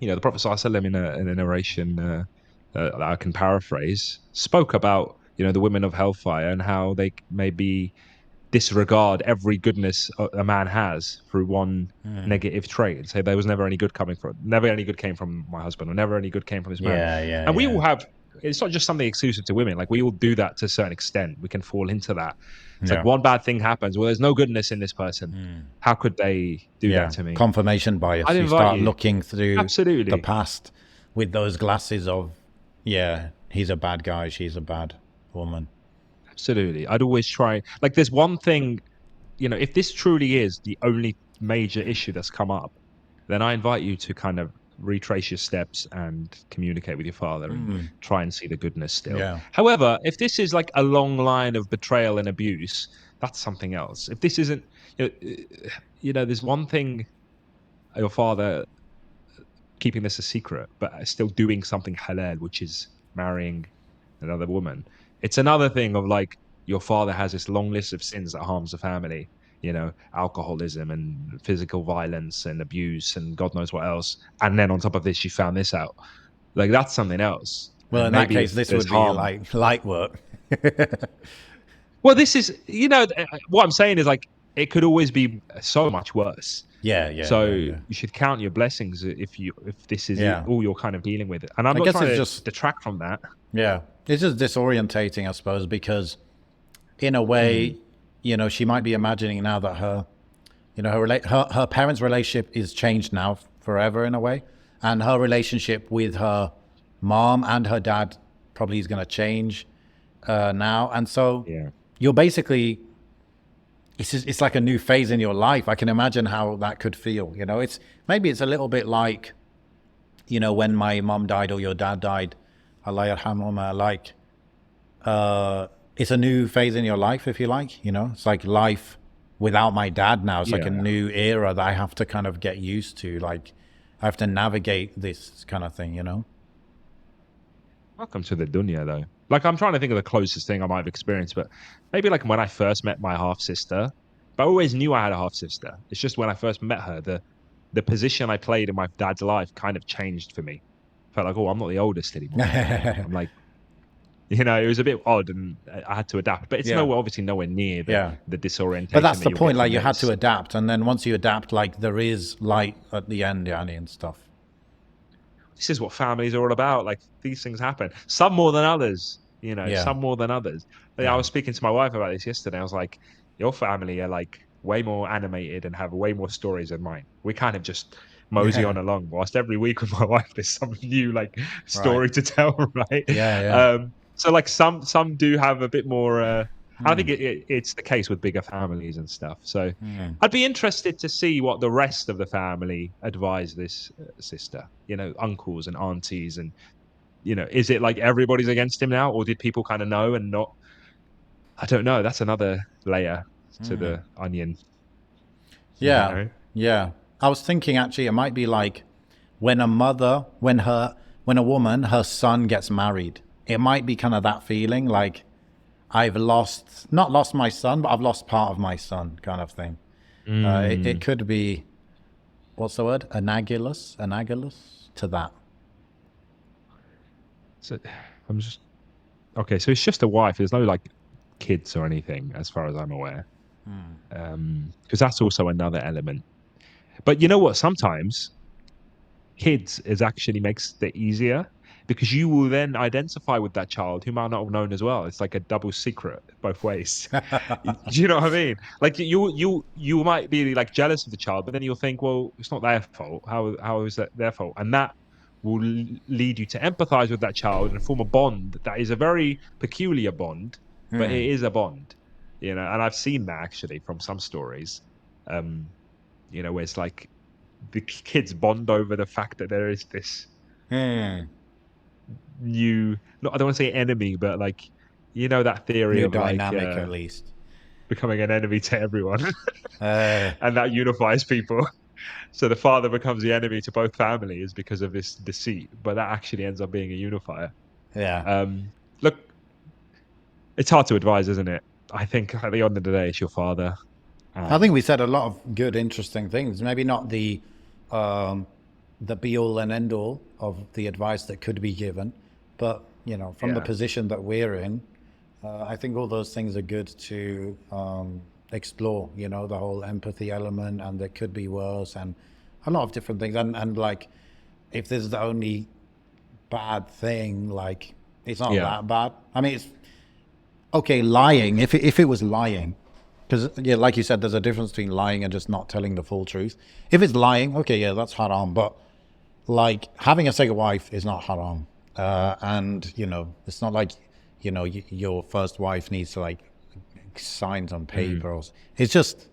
the Prophet ﷺ in a narration that I can paraphrase, spoke about, the women of hellfire and how they maybe disregard every goodness a man has through one negative trait and say there was never any good came from my husband, or never any good came from this man. And we all have, it's not just something exclusive to women. Like, we all do that to a certain extent. We can fall into that. It's like one bad thing happens. Well, there's no goodness in this person. How could they do that to me? Confirmation bias. You start looking through the past with those glasses of, he's a bad guy, she's a bad woman. Absolutely. I'd always try, like, there's one thing, if this truly is the only major issue that's come up, then I invite you to kind of retrace your steps and communicate with your father and try and see the goodness still. However, if this is like a long line of betrayal and abuse, that's something else. If this isn't, there's one thing, your father keeping this a secret, but still doing something halal, which is marrying another woman. It's another thing of like, your father has this long list of sins that harms the family, alcoholism and physical violence and abuse and God knows what else. And then on top of this, you found this out. Like, that's something else. Well, in that case, this would be like light work. Well, this is, what I'm saying is like it could always be so much worse. Yeah, yeah, So yeah, yeah. you should count your blessings if this is Yeah. all you're kind of dealing with. And I'm I not guess trying it's to just, detract from that. yeah, it's just disorientating, I suppose, because in a way, Mm, she might be imagining now that her parents' relationship is changed now forever in a way, and her relationship with her mom and her dad probably is going to change now, and so yeah. you're basically it's like a new phase in your life. I can imagine how that could feel. It's a little bit like when my mom died or your dad died, Allah yarhamhuma, like it's a new phase in your life, if you like. It's like life without my dad now. It's like a Yeah. new era that I have to kind of get used to. Like I have to navigate this kind of thing. Welcome to the dunya, though. Like, I'm trying to think of the closest thing I might have experienced, but maybe like when I first met my half sister. But I always knew I had a half sister. It's just when I first met her, the position I played in my dad's life kind of changed for me. Felt like, oh, I'm not the oldest anymore. I'm like, it was a bit odd, and I had to adapt. But it's Yeah, obviously nowhere near the yeah. the But disorientation that's that the you'll point. get Like from you had to this. adapt, and then once you adapt, like there is light at the end, yani, and stuff. This is what families are all about. Like these things happen, some more than others. Yeah, Some more than others. Like, I yeah, was speaking to my wife about this yesterday. I was like, your family are like way more animated and have way more stories than mine. We kind of just mosey yeah. on along. Whilst every week with my wife, there's some new like Right. story to tell, right? Yeah, yeah. So like some do have a bit more. I Hmm. think it's the case with bigger families and stuff. So Hmm. I'd be interested to see what the rest of the family advise this sister, uncles and aunties. And, is it like everybody's against him now, or did people kind of know and not? I don't know. That's another layer to Hmm. the onion, you Yeah, know? yeah. I was thinking actually it might be like when a mother, when a woman, her son gets married. It might be kind of that feeling like not lost my son, but I've lost part of my son kind of thing. It Mm. could be, what's the word? Analogous to that. So I'm just okay. So it's just a wife. There's no like kids or anything, as far as I'm aware. Because that's also another element. But you know what? Sometimes kids is actually makes it easier because you will then identify with that child who might not have known as well. It's like a double secret both ways. Do you know what I mean? Like you might be like jealous of the child, but then you'll think, well, it's not their fault. How is that their fault? And that will lead you to empathize with that child and form a bond that is a very peculiar bond, but it is a bond. And I've seen that actually from some stories. Um, where it's like the kids bond over the fact that there is this Hmm. new, not, I don't want to say enemy, but like, that theory New of like dynamic at least. becoming an enemy to everyone. Uh, And that unifies people. So the father becomes the enemy to both families because of this deceit, but that actually ends up being a unifier. yeah. Look, it's hard to advise, isn't it? I think at the end of the day, it's your father. I think And we said a lot of good, interesting things. Maybe not um, the be all and end all of the advice that could be given, but from the yeah, position that we're in, I think all those things are good to explore. The whole empathy element, and there could be worse, and a lot of different things. And like, if this is the only bad thing, like it's not yeah, that bad. I mean, it's okay. Lying, if it was lying, because yeah, like you said, there's a difference between lying and just not telling the full truth. If it's lying, okay, yeah, that's haram. But like having a second wife is not haram, and it's not like your first wife needs to like sign some mm. papers. It just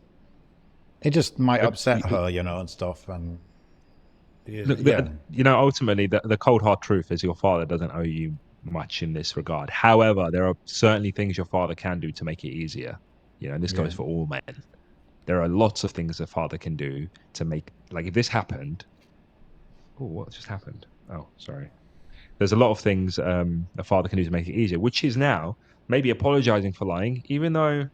might Look, upset her, and stuff. And look, yeah, ultimately, the cold hard truth is your father doesn't owe you much in this regard. However, there are certainly things your father can do to make it easier. And this yeah, goes for all men. There are lots of things a father can do to make, like, if this happened. Oh, what just happened? Oh, sorry. There's a lot of things a father can do to make it easier, which is now maybe apologizing for lying, even though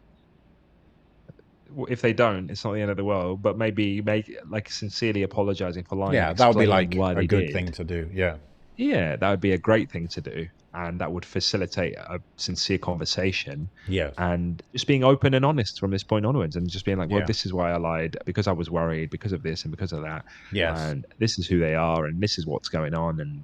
if they don't, it's not the end of the world. But maybe make like sincerely apologizing for lying and yeah. That would be explaining like why a they good thing did. to do. Yeah, yeah, that would be a great thing to do, and that would facilitate a sincere conversation, Yes. and just being open and honest from this point onwards, and just being like, well, Yeah. this is why I lied, because I was worried, because of this and because of that, Yes. and this is who they are, and this is what's going on, and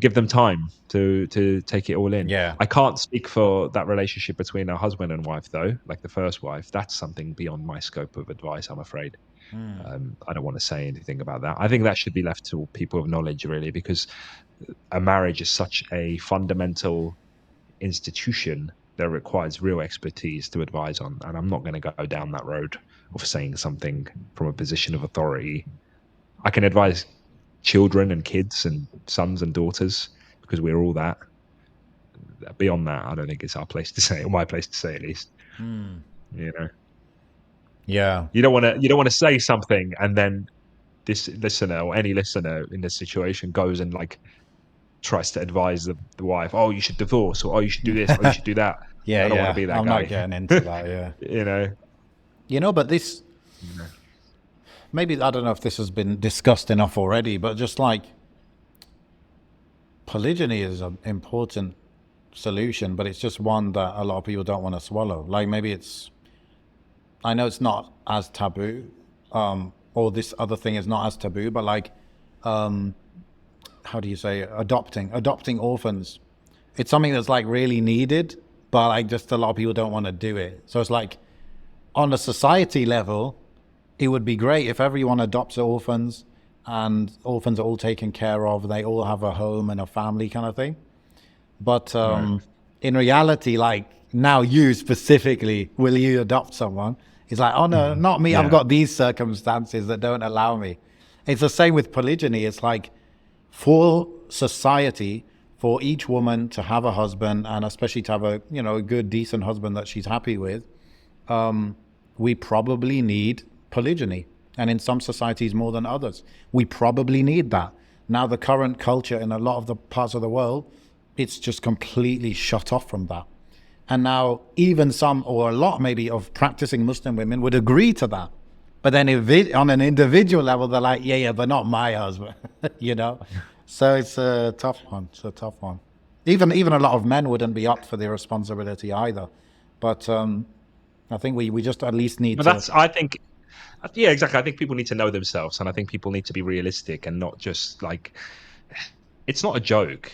give them time to take it all in. Yeah. I can't speak for that relationship between a husband and wife, though. Like the first wife, that's something beyond my scope of advice, I'm afraid. Mm. I don't want to say anything about that. I think that should be left to people of knowledge, really, because a marriage is such a fundamental institution that requires real expertise to advise on. And I'm not going to go down that road of saying something from a position of authority. I can advise children and kids and sons and daughters because we're all that. Beyond that, I don't think it's our place to say, or my place to say, at least. Mm. You know, Yeah. you don't want to say something and then this listener or any listener in this situation goes and like tries to advise the wife, oh, you should divorce, or oh, you should do this, or you should do that. Yeah, I don't want to yeah. be that I'm not guy. getting into that, yeah. You know. But this, You know. maybe, I don't know if this has been discussed enough already, but just like polygyny is an important solution, but it's just one that a lot of people don't want to swallow. Like maybe I know it's not as taboo, or this other thing is not as taboo, but like, how do you say it? Adopting orphans. It's something that's like really needed, but like just a lot of people don't want to do it. So it's like on a society level, it would be great if everyone adopts orphans and orphans are all taken care of. They all have a home and a family kind of thing. But Right. in reality, like now you specifically, will you adopt someone? It's like, oh no, not me. I've Yeah. got these circumstances that don't allow me. It's the same with polygyny. It's like for society, for each woman to have a husband and especially to have a good, decent husband that she's happy with, we probably need polygyny. And in some societies more than others, we probably need that. Now, the current culture in a lot of the parts of the world, it's just completely shut off from that. And now even some or a lot maybe of practicing Muslim women would agree to that. But then on an individual level, they're like, yeah, but not my husband, you know? So it's a tough one. It's a tough one. Even a lot of men wouldn't be up for the responsibility either. But I think we just at least need But to. that's, I think, yeah, exactly. I think people need to know themselves, and I think people need to be realistic and not just like, it's not a joke.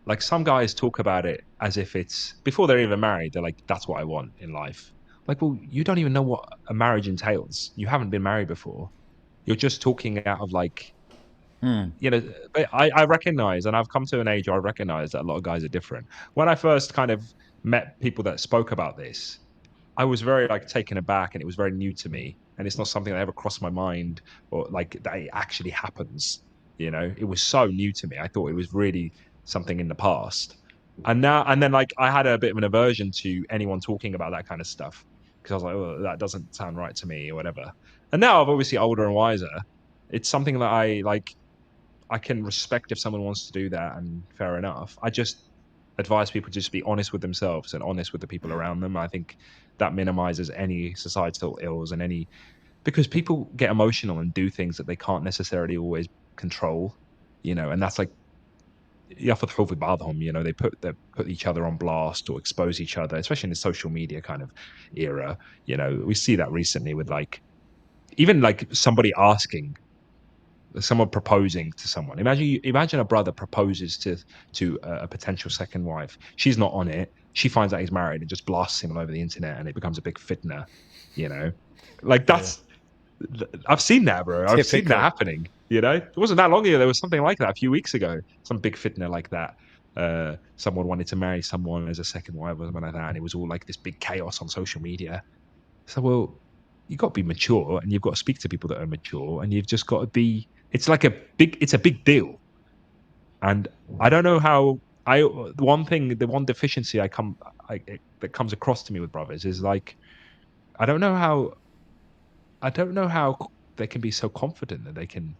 Like some guys talk about it as if it's before they're even married. They're like, "That's what I want in life." Like, well, you don't even know what a marriage entails. You haven't been married before. You're just talking out of like, you know. But I recognize, and I've come to an age where I recognize that a lot of guys are different. When I first kind of met people that spoke about this, I was very like taken aback, and it was very new to me, and it's not something that ever crossed my mind or like that it actually happens. You know, it was so new to me. I thought it was really something in the past, and now and then like I had a bit of an aversion to anyone talking about that kind of stuff because I was like, oh, that doesn't sound right to me or whatever. And now I'm obviously older and wiser. It's something that I like. I can respect if someone wants to do that, and fair enough. I just advise people to just be honest with themselves and honest with the people around them. I think that minimizes any societal ills and any because people get emotional and do things that they can't necessarily always control, you know, and that's like يفضحوا في بعضهم, you know, they put each other on blast or expose each other, especially in the social media kind of era. You know, we see that recently with like even like somebody asking someone proposing to someone. Imagine a brother proposes to a potential second wife. She's not on it. She finds out he's married and just blasts him all over the internet, and it becomes a big fitna. You know, like Yeah. that's I've seen that, bro. I've seen that Typical. happening. You know, it wasn't that long ago. There was something like that a few weeks ago. Some big fitna like that. Someone wanted to marry someone as a second wife or something like that, and it was all like this big chaos on social media. So, well, you've got to be mature and you've got to speak to people that are mature and you've just got to be, it's a big deal. And I don't know how, the one deficiency that comes across to me with brothers is like, I don't know how, I don't know how they can be so confident that they can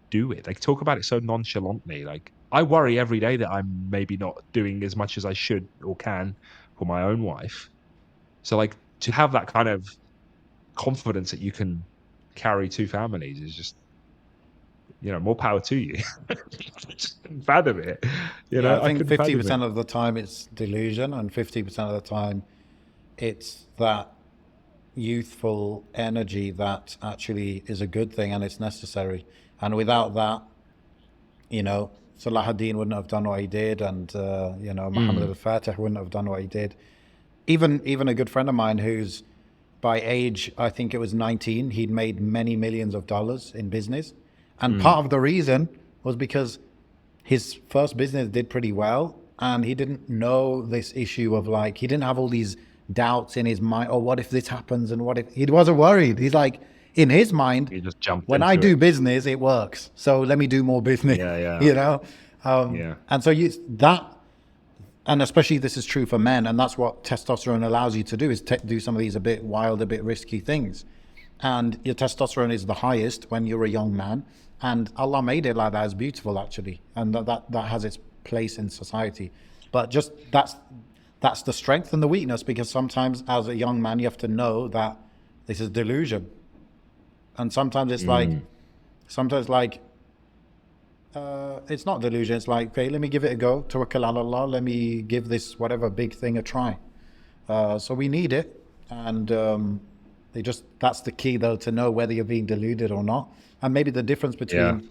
do it. They talk about it so nonchalantly. Like, I worry every day that I'm maybe not doing as much as I should or can for my own wife. So, like, to have that kind of confidence that you can carry two families is just more power to you. I just couldn't fathom it. Yeah, I I think couldn't fathom it. 50% of the time it's delusion, and 50% of the time it's that youthful energy that actually is a good thing and it's necessary. And without that, Salah ad-Din wouldn't have done what he did, and Muhammad Mm, al-Fatih wouldn't have done what he did. Even a good friend of mine who's by age, I think it was 19, he'd made many millions of dollars in business. And mm. part of the reason was because his first business did pretty well, and he didn't know this issue of like, he didn't have all these doubts in his mind, or what if this happens, and what if he wasn't worried. He's like, in his mind, You just jumped when I into do it. business, it works. So let me do more business, Yeah, yeah, you know? yeah, And so that, and especially this is true for men, and that's what testosterone allows you to do, is do some of these a bit wild, a bit risky things. And your testosterone is the highest when you're a young man, and Allah made it like that. It's beautiful, actually, and that has its place in society. But just that's the strength and the weakness, because sometimes as a young man you have to know that this is delusion, and mm, sometimes like it's not delusion. It's like, okay, let me give it a go. Tawakkal ala Allah. Let me give this whatever big thing a try. So we need it, and that's the key though, to know whether you're being deluded or not. And maybe the difference yeah. between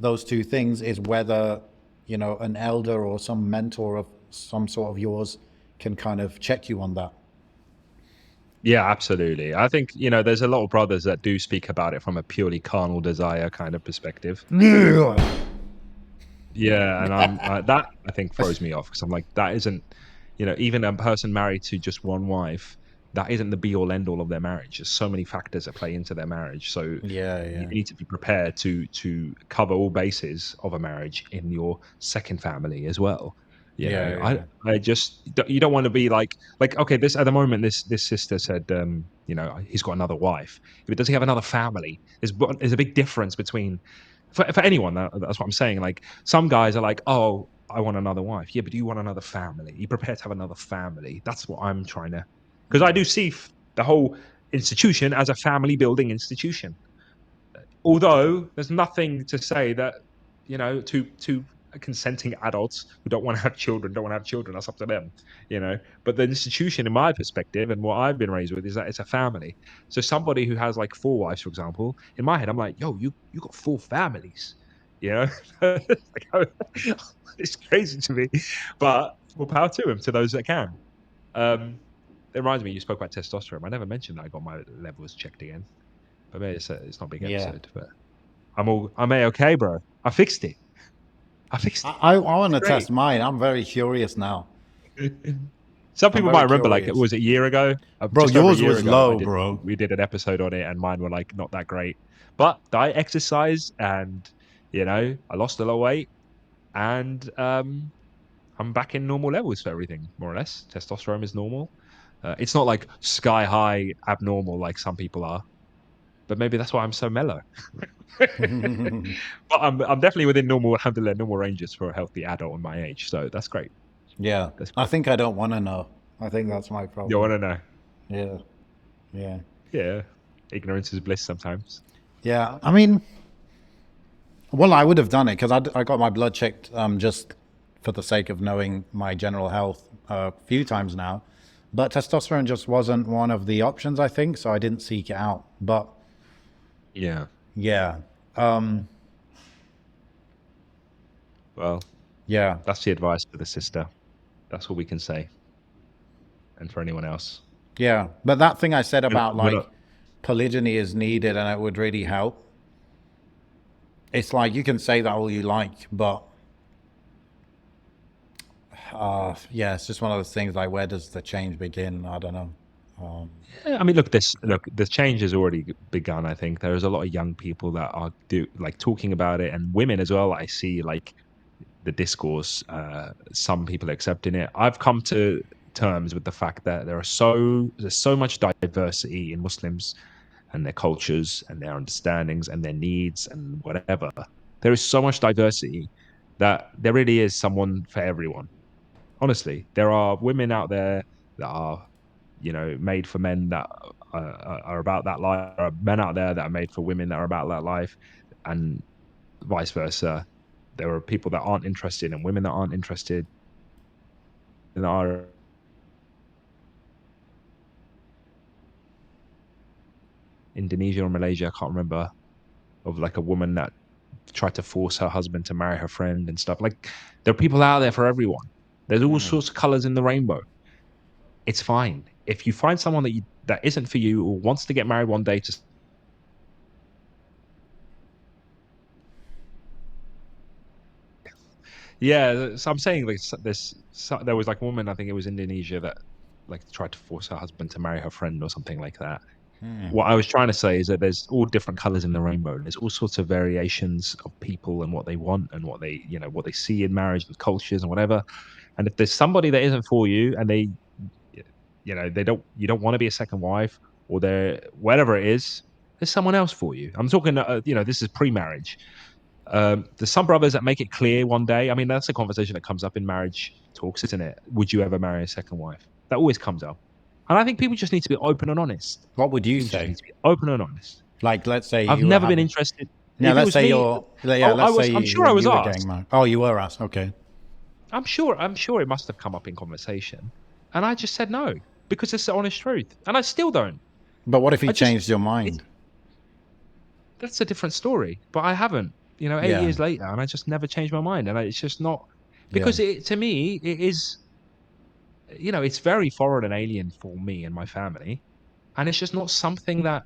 those two things is whether an elder or some mentor of some sort of yours can kind of check you on that. Yeah, absolutely. I think, there's a lot of brothers that do speak about it from a purely carnal desire kind of perspective. Yeah, and that I think throws me off because I'm like, that isn't, even a person married to just one wife, that isn't the be all end all of their marriage. There's so many factors that play into their marriage. So Yeah, you yeah, need to be prepared to cover all bases of a marriage in your second family as well. yeah, yeah, I just you don't want to be like okay, this at the moment this sister said he's got another wife. But does he have another family? There's a big difference between for anyone. That's what I'm saying. Like some guys are like, oh, I want another wife. Yeah, but do you want another family? Are you prepared to have another family? That's what I'm trying to, because I do see the whole institution as a family building institution. Although there's nothing to say that two consenting adults who don't want to have children don't want to have children. That's up to them. But the institution, in my perspective, and what I've been raised with, is that it's a family. So somebody who has like four wives, for example, in my head, I'm like, yo, you got four families. You know, it's crazy to me, but more power to them, to those that can. Um, it reminds me, you spoke about testosterone. I never mentioned that I got my levels checked again, but maybe it's not a big yeah. episode. But I'm okay, bro. I fixed it. I fixed it. I want It's to great. test mine. I'm very curious now. Some I'm people might very remember, like, curious, was it a year ago? bro. Just over a Yours year was ago, low, bro. we did an episode on it, and mine were like not that great. But I exercise, and I lost a lot of weight, and I'm back in normal levels for everything, more or less. Testosterone is normal. It's not like sky high abnormal like some people are, but maybe that's why I'm so mellow. But I'm definitely within normal, alhamdulillah, normal ranges for a healthy adult in my age. So that's great. Yeah, That's I great. think I don't want to know. I think that's my You problem. want to know? Yeah, yeah, Yeah. Ignorance is bliss sometimes. yeah. I mean, well, I would have done it because I got my blood checked just for the sake of knowing my general health a few times now. But testosterone just wasn't one of the options, I think, so I didn't seek it out. But Yeah. yeah, um, Well, yeah, that's the advice for the sister. That's what we can say. And for anyone else. yeah. But that thing I said We're not, about we're not like polygyny is needed and it would really help. It's like you can say that all you like, but yeah, it's just one of those things like, where does the change begin? I don't know. Yeah, I mean, look, the change has already begun. I think there's a lot of young people that are talking about it, and women as well. I see like the discourse. Some people accepting it. I've come to terms with the fact that there's so much diversity in Muslims and their cultures and their understandings and their needs and whatever. There is so much diversity that there really is someone for everyone. Honestly, there are women out there that are, made for men that are about that life. There are men out there that are made for women that are about that life, and vice versa. There are people that aren't interested and women that aren't interested in our Indonesia or Malaysia, I can't remember, of like a woman that tried to force her husband to marry her friend and stuff. Like there are people out there for everyone. There's all sorts of colors in the rainbow. It's fine. If you find someone that isn't for you or wants to get married one day to yeah, so I'm saying like there was like a woman, I think it was Indonesia, that like tried to force her husband to marry her friend or something like that. What I was trying to say is that there's all different colors in the rainbow. There's all sorts of variations of people and what they want and what they, what they see in marriage and cultures and whatever. And if there's somebody that isn't for you and you don't want to be a second wife or they're whatever it is, there's someone else for you. I'm talking, this is pre-marriage. There's some brothers that make it clear one day. I mean, that's a conversation that comes up in marriage talks, isn't it? Would you ever marry a second wife? That always comes up. And I think people just need to be open and honest. What would you People just say? need to be open and honest. Like, let's say I've you were never been having. interested. Yeah, If it let's was say me, you're. Yeah, let's say I'm sure I was you were getting asked. married. Oh, you were asked. Okay. I'm sure it must have come up in conversation. And I just said no because it's the honest truth. And I still don't. But what if he I just, changed your it's, mind? that's a different story. But I haven't, 8 Yeah. years later, and I just never changed my mind. And it's just not, Yeah. because to me, it is, it's very foreign and alien for me and my family. And it's just not something that,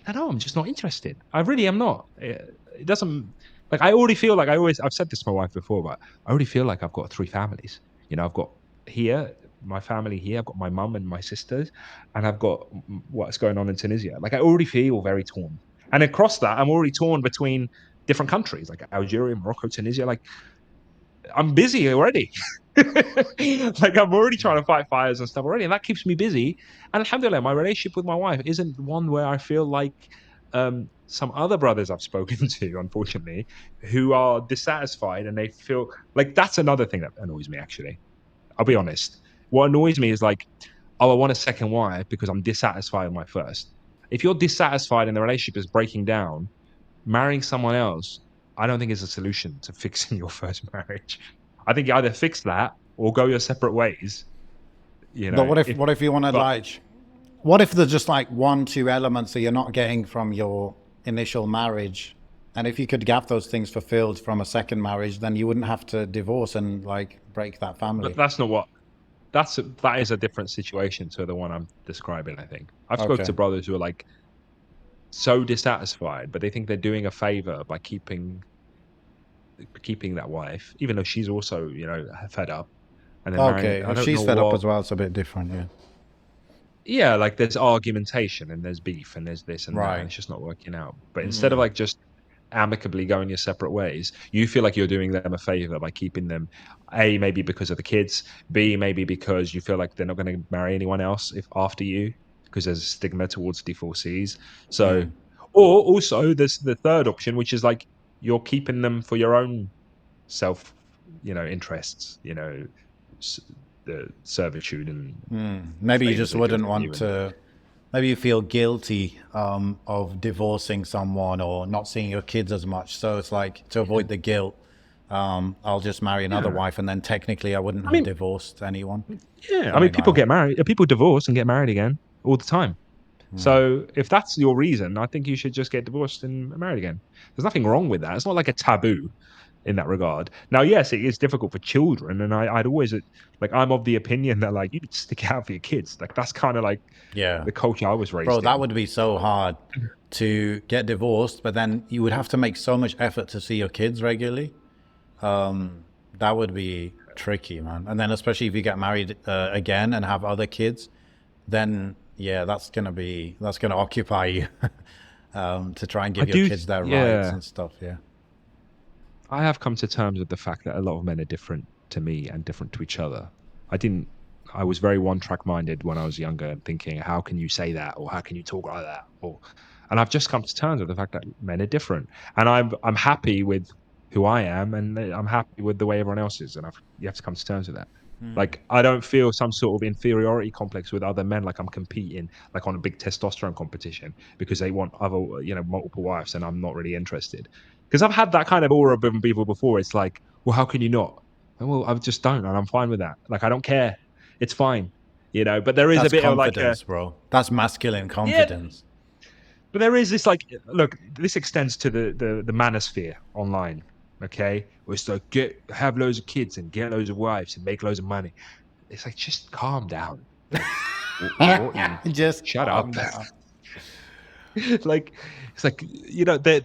I know, I'm just not interested. I really am not. It doesn't, like, I already feel like I've said this to my wife before, but I already feel like I've got 3 families. I've got here, my family here, I've got my mum and my sisters, and I've got what's going on in Tunisia. Like, I already feel very torn. And across that, I'm already torn between different countries, like Algeria, Morocco, Tunisia. Like, I'm busy already. Like, I'm already trying to fight fires and stuff already, and that keeps me busy. And alhamdulillah, my relationship with my wife isn't one where I feel like some other brothers I've spoken to, unfortunately, who are dissatisfied and they feel like that's another thing that annoys me, actually. I'll be honest. What annoys me is like, oh, I want a second wife because I'm dissatisfied with my first. If you're dissatisfied and the relationship is breaking down, marrying someone else, I don't think is a solution to fixing your first marriage. I think you either fix that or go your separate ways. But what if you want to But like? What if there's just like 1, 2 elements that you're not getting from your initial marriage, and if you could get those things fulfilled from a second marriage, then you wouldn't have to divorce and like break that family. that's not what that is a different situation to the one I'm describing. I think I've spoken Okay. to brothers who are like so dissatisfied, but they think they're doing a favor by keeping that wife, even though she's also fed up, and then marrying. Okay. I If don't she's know fed up what. as well, it's a bit different. Yeah. Yeah, like there's argumentation and there's beef and there's this and that, and Right. it's just not working out. But instead of like just amicably going your separate ways, you feel like you're doing them a favor by keeping them. A, maybe because of the kids. B, maybe because you feel like they're not going to marry anyone else if after you, because there's a stigma towards divorcees. So, or also there's the third option, which is like you're keeping them for your own self, interests, the servitude and Maybe you favors just they feel wouldn't from want you. And to. Maybe you feel guilty of divorcing someone or not seeing your kids as much. So it's like to avoid the guilt, I'll just marry another yeah, wife, and then technically I wouldn't I have mean, divorced anyone. yeah, I mean, Something like people that. get married, people divorce and get married again all the time. So if that's your reason, I think you should just get divorced and married again. There's nothing wrong with that. It's not like a taboo in that regard. Now, yes, it is difficult for children, and I'd always like I'm of the opinion that like you need to stick it out for your kids. Like that's kind of like Yeah. the culture I was Bro, raised that in. would be so hard to get divorced, but then you would have to make so much effort to see your kids regularly. That would be tricky, man. And then especially if you get married again and have other kids, then yeah, that's gonna occupy you to try and I give your do, kids their rights yeah. and stuff. Yeah. I have come to terms with the fact that a lot of men are different to me and different to each other. I was very one track minded when I was younger and thinking, how can you say that? Or how can you talk like that? And I've just come to terms with the fact that men are different. And I'm happy with who I am and I'm happy with the way everyone else is. And you have to come to terms with that. Like, I don't feel some sort of inferiority complex with other men, like I'm competing, like on a big testosterone competition because they want multiple wives and I'm not really interested. Because I've had that kind of aura from people before. It's like, well, how can you not? Well, I just don't, and I'm fine with that. Like, I don't care. It's fine, you know. But there is a That's bit of like confidence, bro. That's masculine yeah. confidence. But there is this like, look, this extends to the manosphere online. Okay, where it's like have loads of kids and get loads of wives and make loads of money. It's like, just calm down. Like, what Just shut calm up. down. Like, it's like, you know, that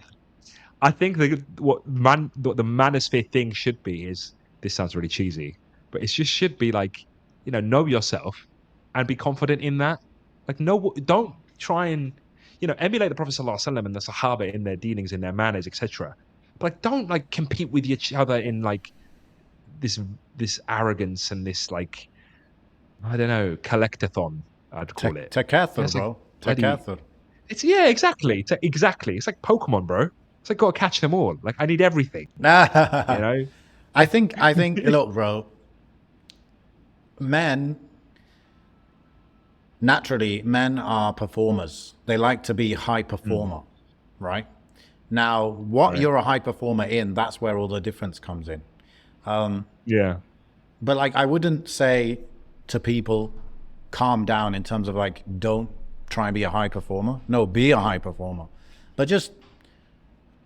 I think what the manosphere thing should be is, this sounds really cheesy, but it just should be like, you know yourself and be confident in that. Like, no, don't try and, you know, emulate the Prophet Sallallahu Alaihi Wasallam and the Sahaba in their dealings, in their manners, etc. But like, don't like compete with each other in like this arrogance and this like, I don't know, collectathon, I'd call it. Takathur, It's like, bro. bloody, Takathur. it's yeah, exactly, exactly. It's like Pokemon, bro. It's like, gotta catch them all. Like, I need everything, you know. I think, look, bro, naturally, men are performers. They like to be high performer, right? Now, what Right. you're a high performer in, that's where all the difference comes in. Yeah. But like, I wouldn't say to people, calm down in terms of like, don't try and be a high performer. No, be a high performer. But just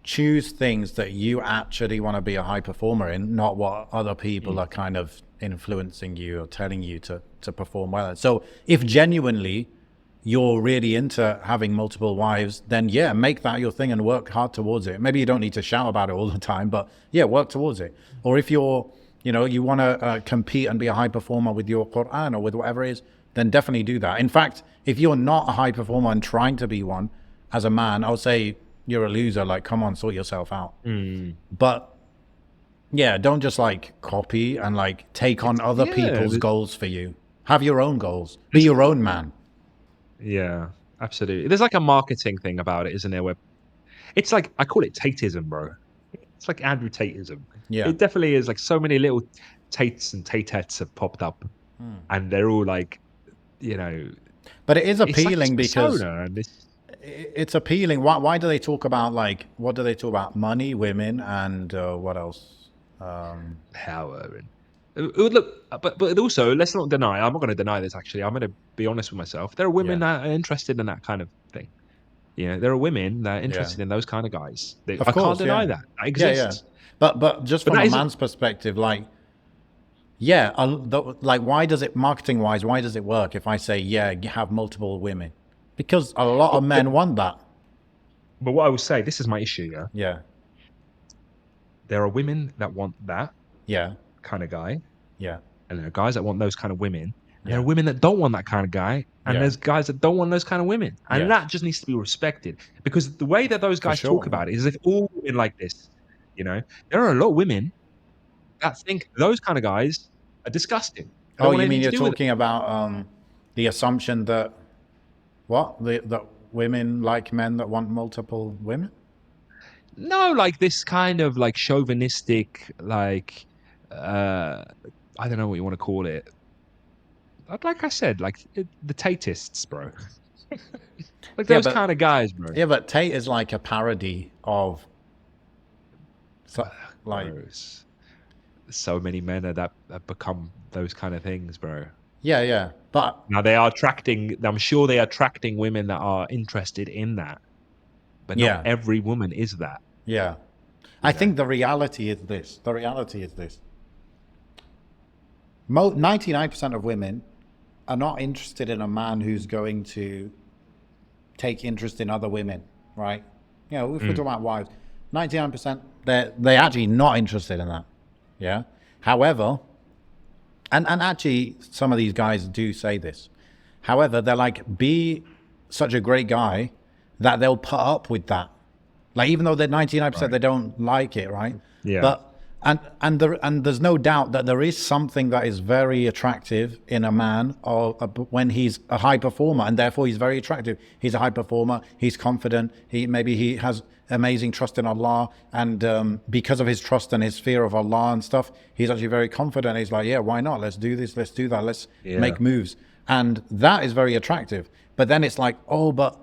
choose things that you actually want to be a high performer in, not what other people are kind of influencing you or telling you to perform well. So if genuinely you're really into having multiple wives, then yeah, make that your thing and work hard towards it. Maybe you don't need to shout about it all the time, but yeah, work towards it. Or if you're, you know, you want to compete and be a high performer with your Quran or with whatever it is, then definitely do that. In fact, if you're not a high performer and trying to be one as a man, I would say you're a loser. Like, come on, sort yourself out. But yeah, don't just like copy and like take on other people's goals for you. Have your own goals. Be your own man. Yeah, absolutely. There's like a marketing thing about it, isn't there? Where it's like, I call it Tateism, bro. It's like Andrew Tateism. Yeah. It definitely is. Like, so many little Tates and Tatettes have popped up, and they're all like, you know. But it is It's like appealing this because persona and this. it's appealing. Why do they talk about like, what do they talk about? Money, women, and what else? Power and look, but also, let's not deny. I'm not going to deny this. Actually, I'm going to be honest with myself. There are women that are interested in that kind of thing. You know, there are women that are interested in those kind of guys. Of I course, can't deny that. That exists. But just from that a isn't- man's perspective, like, yeah, like, why does it, marketing wise, why does it work if I say, yeah, you have multiple women? Because a lot of men want that. But what I will say, this is my issue. Yeah, Yeah, there are women that want that yeah, kind of guy, yeah, and there are guys that want those kind of women. And there Yeah. are women that don't want that kind of guy, and Yeah. there's guys that don't want those kind of women, and Yeah. that just needs to be respected. Because the way that those guys sure, talk about it is, if all women like this, you know, there are a lot of women that think those kind of guys are disgusting. They don't Oh, want you mean anything you're to do with it. talking about the assumption that that women like men that want multiple women? No, like this kind of like chauvinistic, like I don't know what you want to call it. Like I said, like the Tatists, bro. Like those but- kind of guys, bro. Yeah, but Tate is like a parody of, like, Gross. So many men that have become those kind of things, bro. yeah. But Now they are attracting. I'm sure they are attracting women that are interested in that, but Yeah. not every woman is that. yeah, I think the reality is this. 99% of women are not interested in a man who's going to take interest in other women, right? You know, if we're talking about wives, 99%, they're actually not interested in that. Yeah. However, and actually some of these guys do say this. However, they're like, be such a great guy that they'll put up with that. Like, even though they're 99%, they don't like it, right? Yeah. But and there's no doubt that there is something that is very attractive in a man, or when he's a high performer, and therefore he's very attractive. He's a high performer. He's confident. Maybe he has amazing trust in Allah, and because of his trust and his fear of Allah and stuff, he's actually very confident. He's like, yeah, why not? Let's do this. Let's do that. Let's make moves, and that is very attractive. But then it's like, oh, but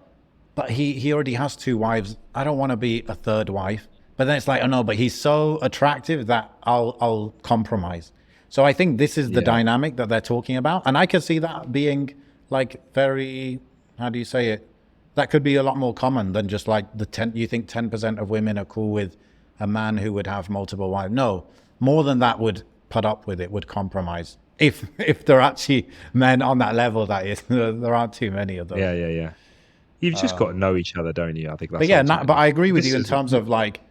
he already has 2 wives. I don't want to be a third wife. But then it's like, oh no, but he's so attractive that I'll compromise. So I think this is the Yeah. dynamic that they're talking about, and I can see that being like very, how do you say it? That could be a lot more common than just like the 10. You think 10% of women are cool with a man who would have multiple wives? No, more than that would put up with it, would compromise. If there are actually men on that level, that is, there aren't too many of those. Yeah. You've just got to know each other, don't you? I think But that's yeah, but ultimately. I agree with This you in is terms of like,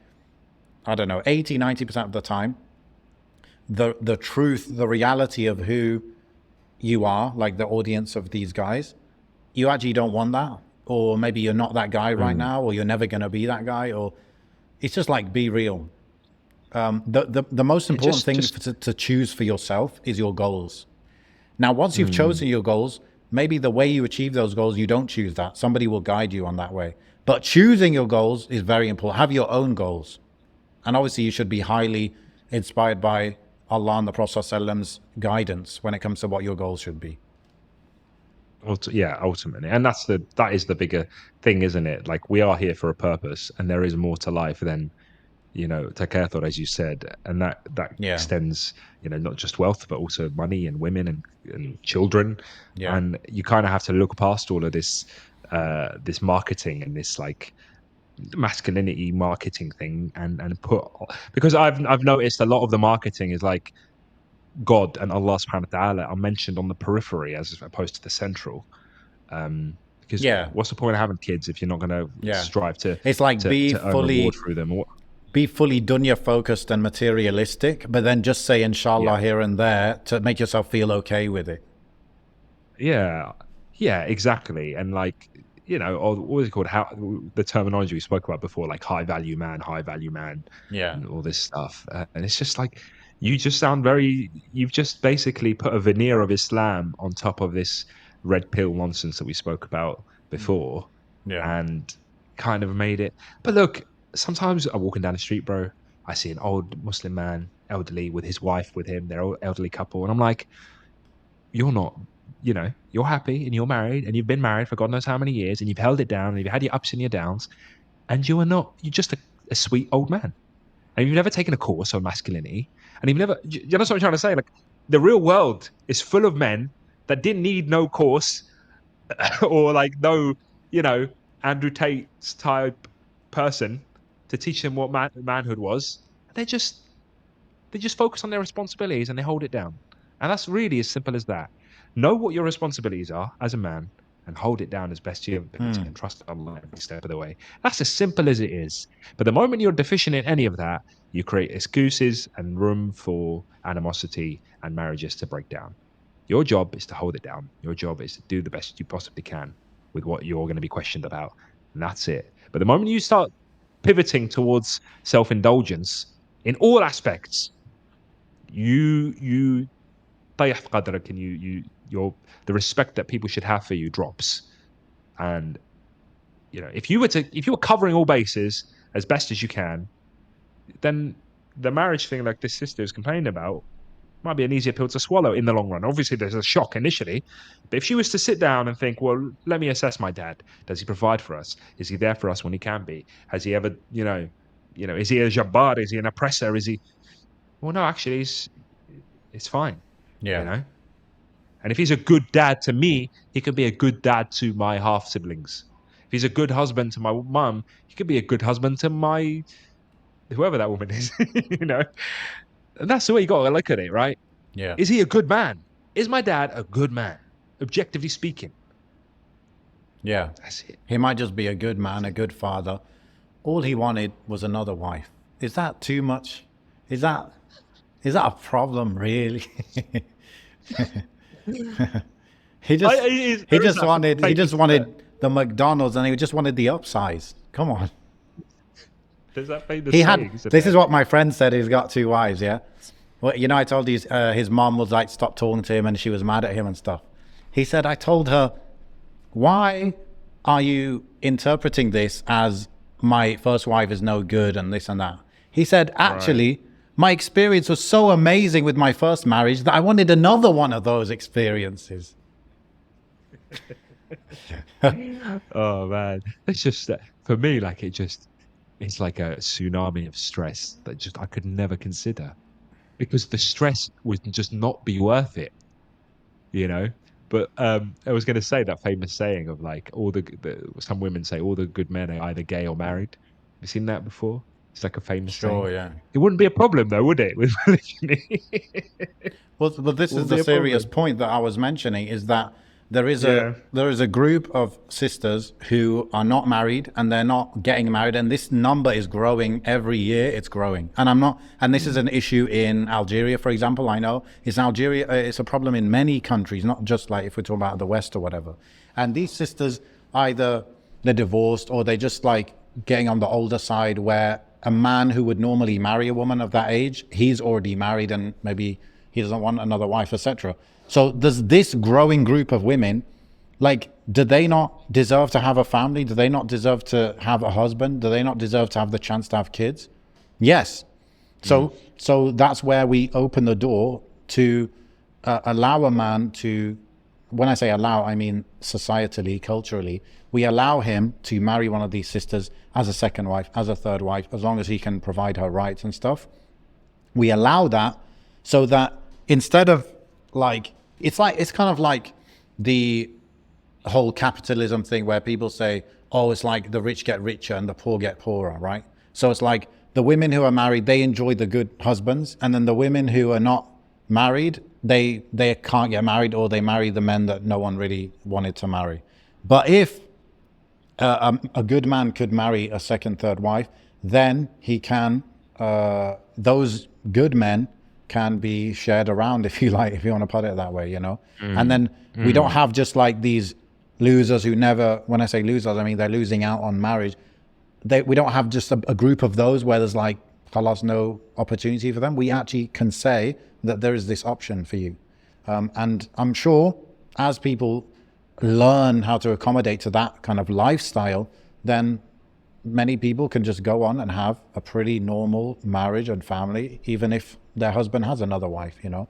I don't know, 80, 90% of the time, the truth, the reality of who you are, like the audience of these guys, you actually don't want that. Or maybe you're not that guy right now, or you're never going to be that guy, or it's just like, be real. The most it important thing just to choose for yourself is your goals. Now, once you've mm, chosen your goals, maybe the way you achieve those goals, you don't choose that. Somebody will guide you on that way. But choosing your goals is very important. Have your own goals. And obviously, you should be highly inspired by Allah and the Prophet ﷺ's guidance when it comes to what your goals should be. yeah, ultimately, and that is the bigger thing, isn't it? Like we are here for a purpose, and there is more to life than takathur, as you said, and that Yeah, extends, not just wealth, but also money and women and children, yeah, and you kind of have to look past all of this, this marketing and this like masculinity marketing thing, and put because I've noticed a lot of the marketing is like God and Allah subhanahu wa ta'ala are mentioned on the periphery as opposed to the central. Because yeah, what's the point of having kids if you're not going to yeah. strive to It's like to earn reward through them? be fully dunya focused and materialistic, but then just say Yeah, inshallah here and there to make yourself feel okay with it. yeah, yeah, exactly. And like or what was it called? How the terminology we spoke about before, like high value man, Yeah, and all this stuff. And it's just like you just sound very. You've just basically put a veneer of Islam on top of this red pill nonsense that we spoke about before, yeah, and kind of made it. But look, sometimes I'm walking down the street, bro. I see an old Muslim man, elderly, with his wife with him. They're all elderly couple, and I'm like, you're not, you're happy and you're married and you've been married for God knows how many years and you've held it down and you've had your ups and your downs, and you're just a sweet old man. And you've never taken a course on masculinity, and you've never, you know what I'm trying to say? Like, the real world is full of men that didn't need no course or like no, you know, Andrew Tate's type person to teach them what manhood was. They just focus on their responsibilities and they hold it down. And that's really as simple as that. Know what your responsibilities are as a man and hold it down as best your ability and trust Allah every step of the way. That's as simple as it is. But the moment you're deficient in any of that, you create excuses and room for animosity and marriages to break down. Your job is to hold it down. Your job is to do the best you possibly can with what you're going to be questioned about. And that's it. But the moment you start pivoting towards self indulgence in all aspects, you طيح في قدرك, and your the respect that people should have for you drops. And if you were covering all bases as best as you can, then the marriage thing, like this sister is complaining about, might be an easier pill to swallow in the long run. Obviously, there's a shock initially, but if she was to sit down and think, well, let me assess my dad. Does he provide for us? Is he there for us when he can be? Has he ever, is he a jabbar? Is he an oppressor? Is he? Well, no, actually, it's fine, you yeah, know. And if he's a good dad to me, he could be a good dad to my half siblings. If he's a good husband to my mum, he could be a good husband to my whoever that woman is, you know. And that's the way you got to look at it, right? yeah, Is he a good man? Is my dad a good man? Objectively speaking, yeah. that's it. He might just be a good man, a good father. All he wanted was another wife. Is that too much? Is that a problem, really? he just he There is just that. wanted he Thank you just for that. wanted the McDonald's, and he just wanted the upsize. Come on. There's that famous He had, saying, isn't this is there? what my friend said, he's got two wives, yeah? Well, I told you his mom was like, stop talking to him, and she was mad at him and stuff. He said, I told her, why are you interpreting this as my first wife is no good and this and that? He said, Right. actually, my experience was so amazing with my first marriage that I wanted another one of those experiences. Oh man, it's just for me, like it it's like a tsunami of stress that just I could never consider, because the stress would just not be worth it, you know. But I was going to say that famous saying of like some women say all the good men are either gay or married. Have you seen that before? It's like a famous saying. Sure, yeah. It wouldn't be a problem though, would it? With polygyny, Well, but this is wouldn't the be a serious problem. point that I was mentioning, is that Yeah. there is a group of sisters who are not married and they're not getting married, and this number is growing every year. It's growing, and I'm not. And this is an issue in Algeria, for example. I know it's Algeria. It's a problem in many countries, not just like if we're talking about the West or whatever. And these sisters, either they're divorced or they're just like getting on the older side, where a man who would normally marry a woman of that age, he's already married and maybe he doesn't want another wife, etc. So does this growing group of women, like, do they not deserve to have a family? Do they not deserve to have a husband? Do they not deserve to have the chance to have kids? Yes. So that's where we open the door to allow a man to, when I say allow, I mean societally, culturally, we allow him to marry one of these sisters as a second wife, as a third wife, as long as he can provide her rights and stuff. We allow that so that instead of like, it's kind of like the whole capitalism thing where people say, oh, it's like the rich get richer and the poor get poorer, right? So it's like the women who are married, they enjoy the good husbands, and then the women who are not married, they can't get married, or they marry the men that no one really wanted to marry. But if a good man could marry a second, third wife, then he can, those good men can be shared around, if you like, if you want to put it that way, you know? And then we don't have just like these losers who never, when I say losers, I mean they're losing out on marriage. We don't have just a group of those where there's like, khalas, no opportunity for them. We actually can say that there is this option for you. And I'm sure as people learn how to accommodate to that kind of lifestyle, then many people can just go on and have a pretty normal marriage and family, even if their husband has another wife, you know.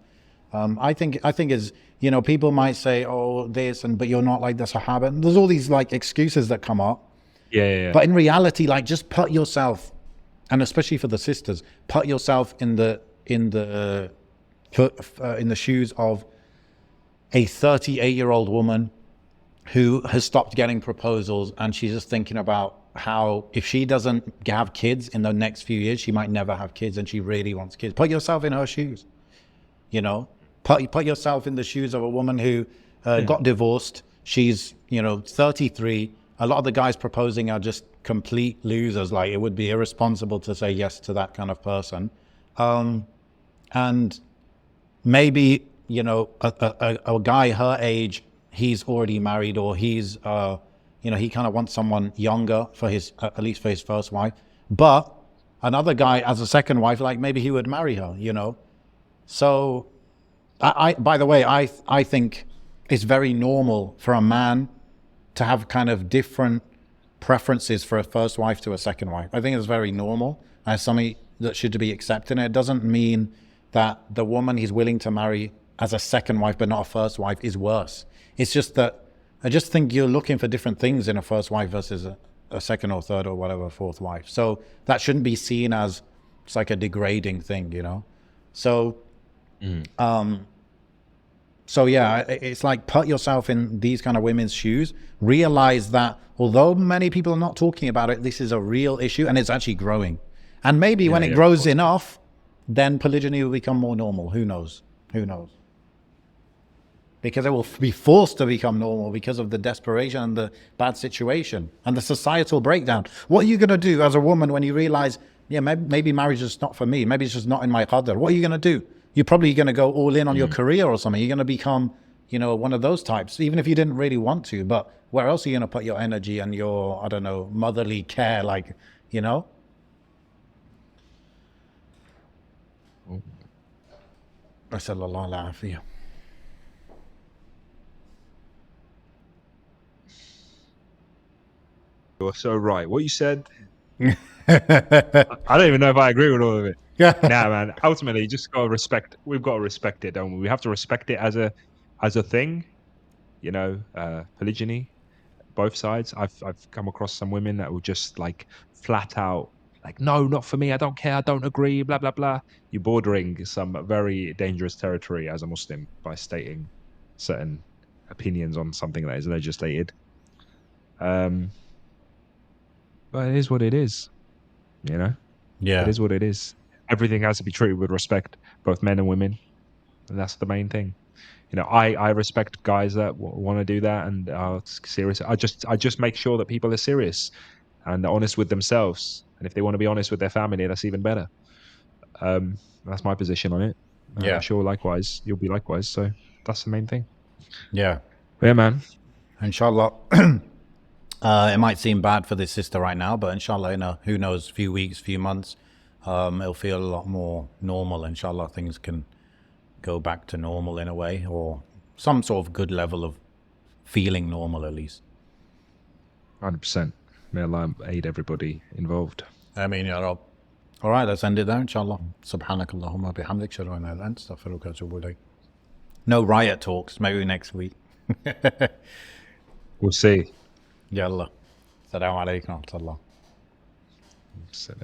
I think is, you know, people might say, oh, this, but you're not like the Sahaba. And there's all these like excuses that come up. Yeah. But in reality, like, just put yourself, and especially for the sisters, put yourself in the shoes of a 38-year-old woman who has stopped getting proposals, and she's just thinking about how if she doesn't have kids in the next few years, she might never have kids, and she really wants kids. Put yourself in her shoes, you know. Put yourself in the shoes of a woman who got divorced. She's, you know, 33. A lot of the guys proposing are just complete losers. Like, it would be irresponsible to say yes to that kind of person. And maybe, you know, a guy her age, he's already married, or he's, you know, he kind of wants someone younger for his, at least for his first wife. But another guy as a second wife, like, maybe he would marry her, you know. So by the way, I think it's very normal for a man to have kind of different preferences for a first wife to a second wife. I think it's very normal, and something that should be accepted. And it doesn't mean that the woman he's willing to marry as a second wife but not a first wife is worse. It's just that I just think you're looking for different things in a first wife versus a second or third or whatever fourth wife. So that shouldn't be seen as it's like a degrading thing, you know. So so yeah, it's like, put yourself in these kind of women's shoes, realize that although many people are not talking about it, this is a real issue, and it's actually growing. And maybe when it grows enough, then polygyny will become more normal. Who knows? Who knows? Because it will be forced to become normal because of the desperation and the bad situation and the societal breakdown. What are you going to do as a woman when you realize, yeah, maybe marriage is not for me. Maybe it's just not in my qadr. What are you going to do? You're probably going to go all in on your career or something. You're going to become, you know, one of those types, even if you didn't really want to. But where else are you going to put your energy and your, I don't know, motherly care, like, you know? Nasallallahu al-afiyah. You're so right. What you said, I don't even know if I agree with all of it. Nah, man. Ultimately, you just gotta respect. We've got to respect it, don't we? We have to respect it as a thing. You know, polygyny, both sides. I've come across some women that will just like flat out like, no, not for me. I don't care. I don't agree. Blah blah blah. You're bordering some very dangerous territory as a Muslim by stating certain opinions on something that is legislated. But it is what it is. You know, it Yeah. is what it is. Everything has to be treated with respect, both men and women, and that's the main thing. You know, I respect guys that want to do that and are serious. I just make sure that people are serious and honest with themselves. And if they want to be honest with their family, that's even better. That's my position on it. And I'm Yeah. sure likewise, you'll be likewise. So that's the main thing. Yeah. But yeah, man. Inshallah. It might seem bad for this sister right now, but inshallah, you know, who knows, few weeks, few months, it'll feel a lot more normal. Inshallah, things can go back to normal in a way, or some sort of good level of feeling normal at least. 100%. May Allah aid everybody involved. I mean, ya Rab. All right, let's end it there, inshallah. Subhanakallahumma bihamdik, shadu an la ilaha illa anta, astaghfiruka wa atubu ilayk. No riot talks, maybe next week. We'll see. Yalla. Assalamu alaikum wa rahmatullah. So,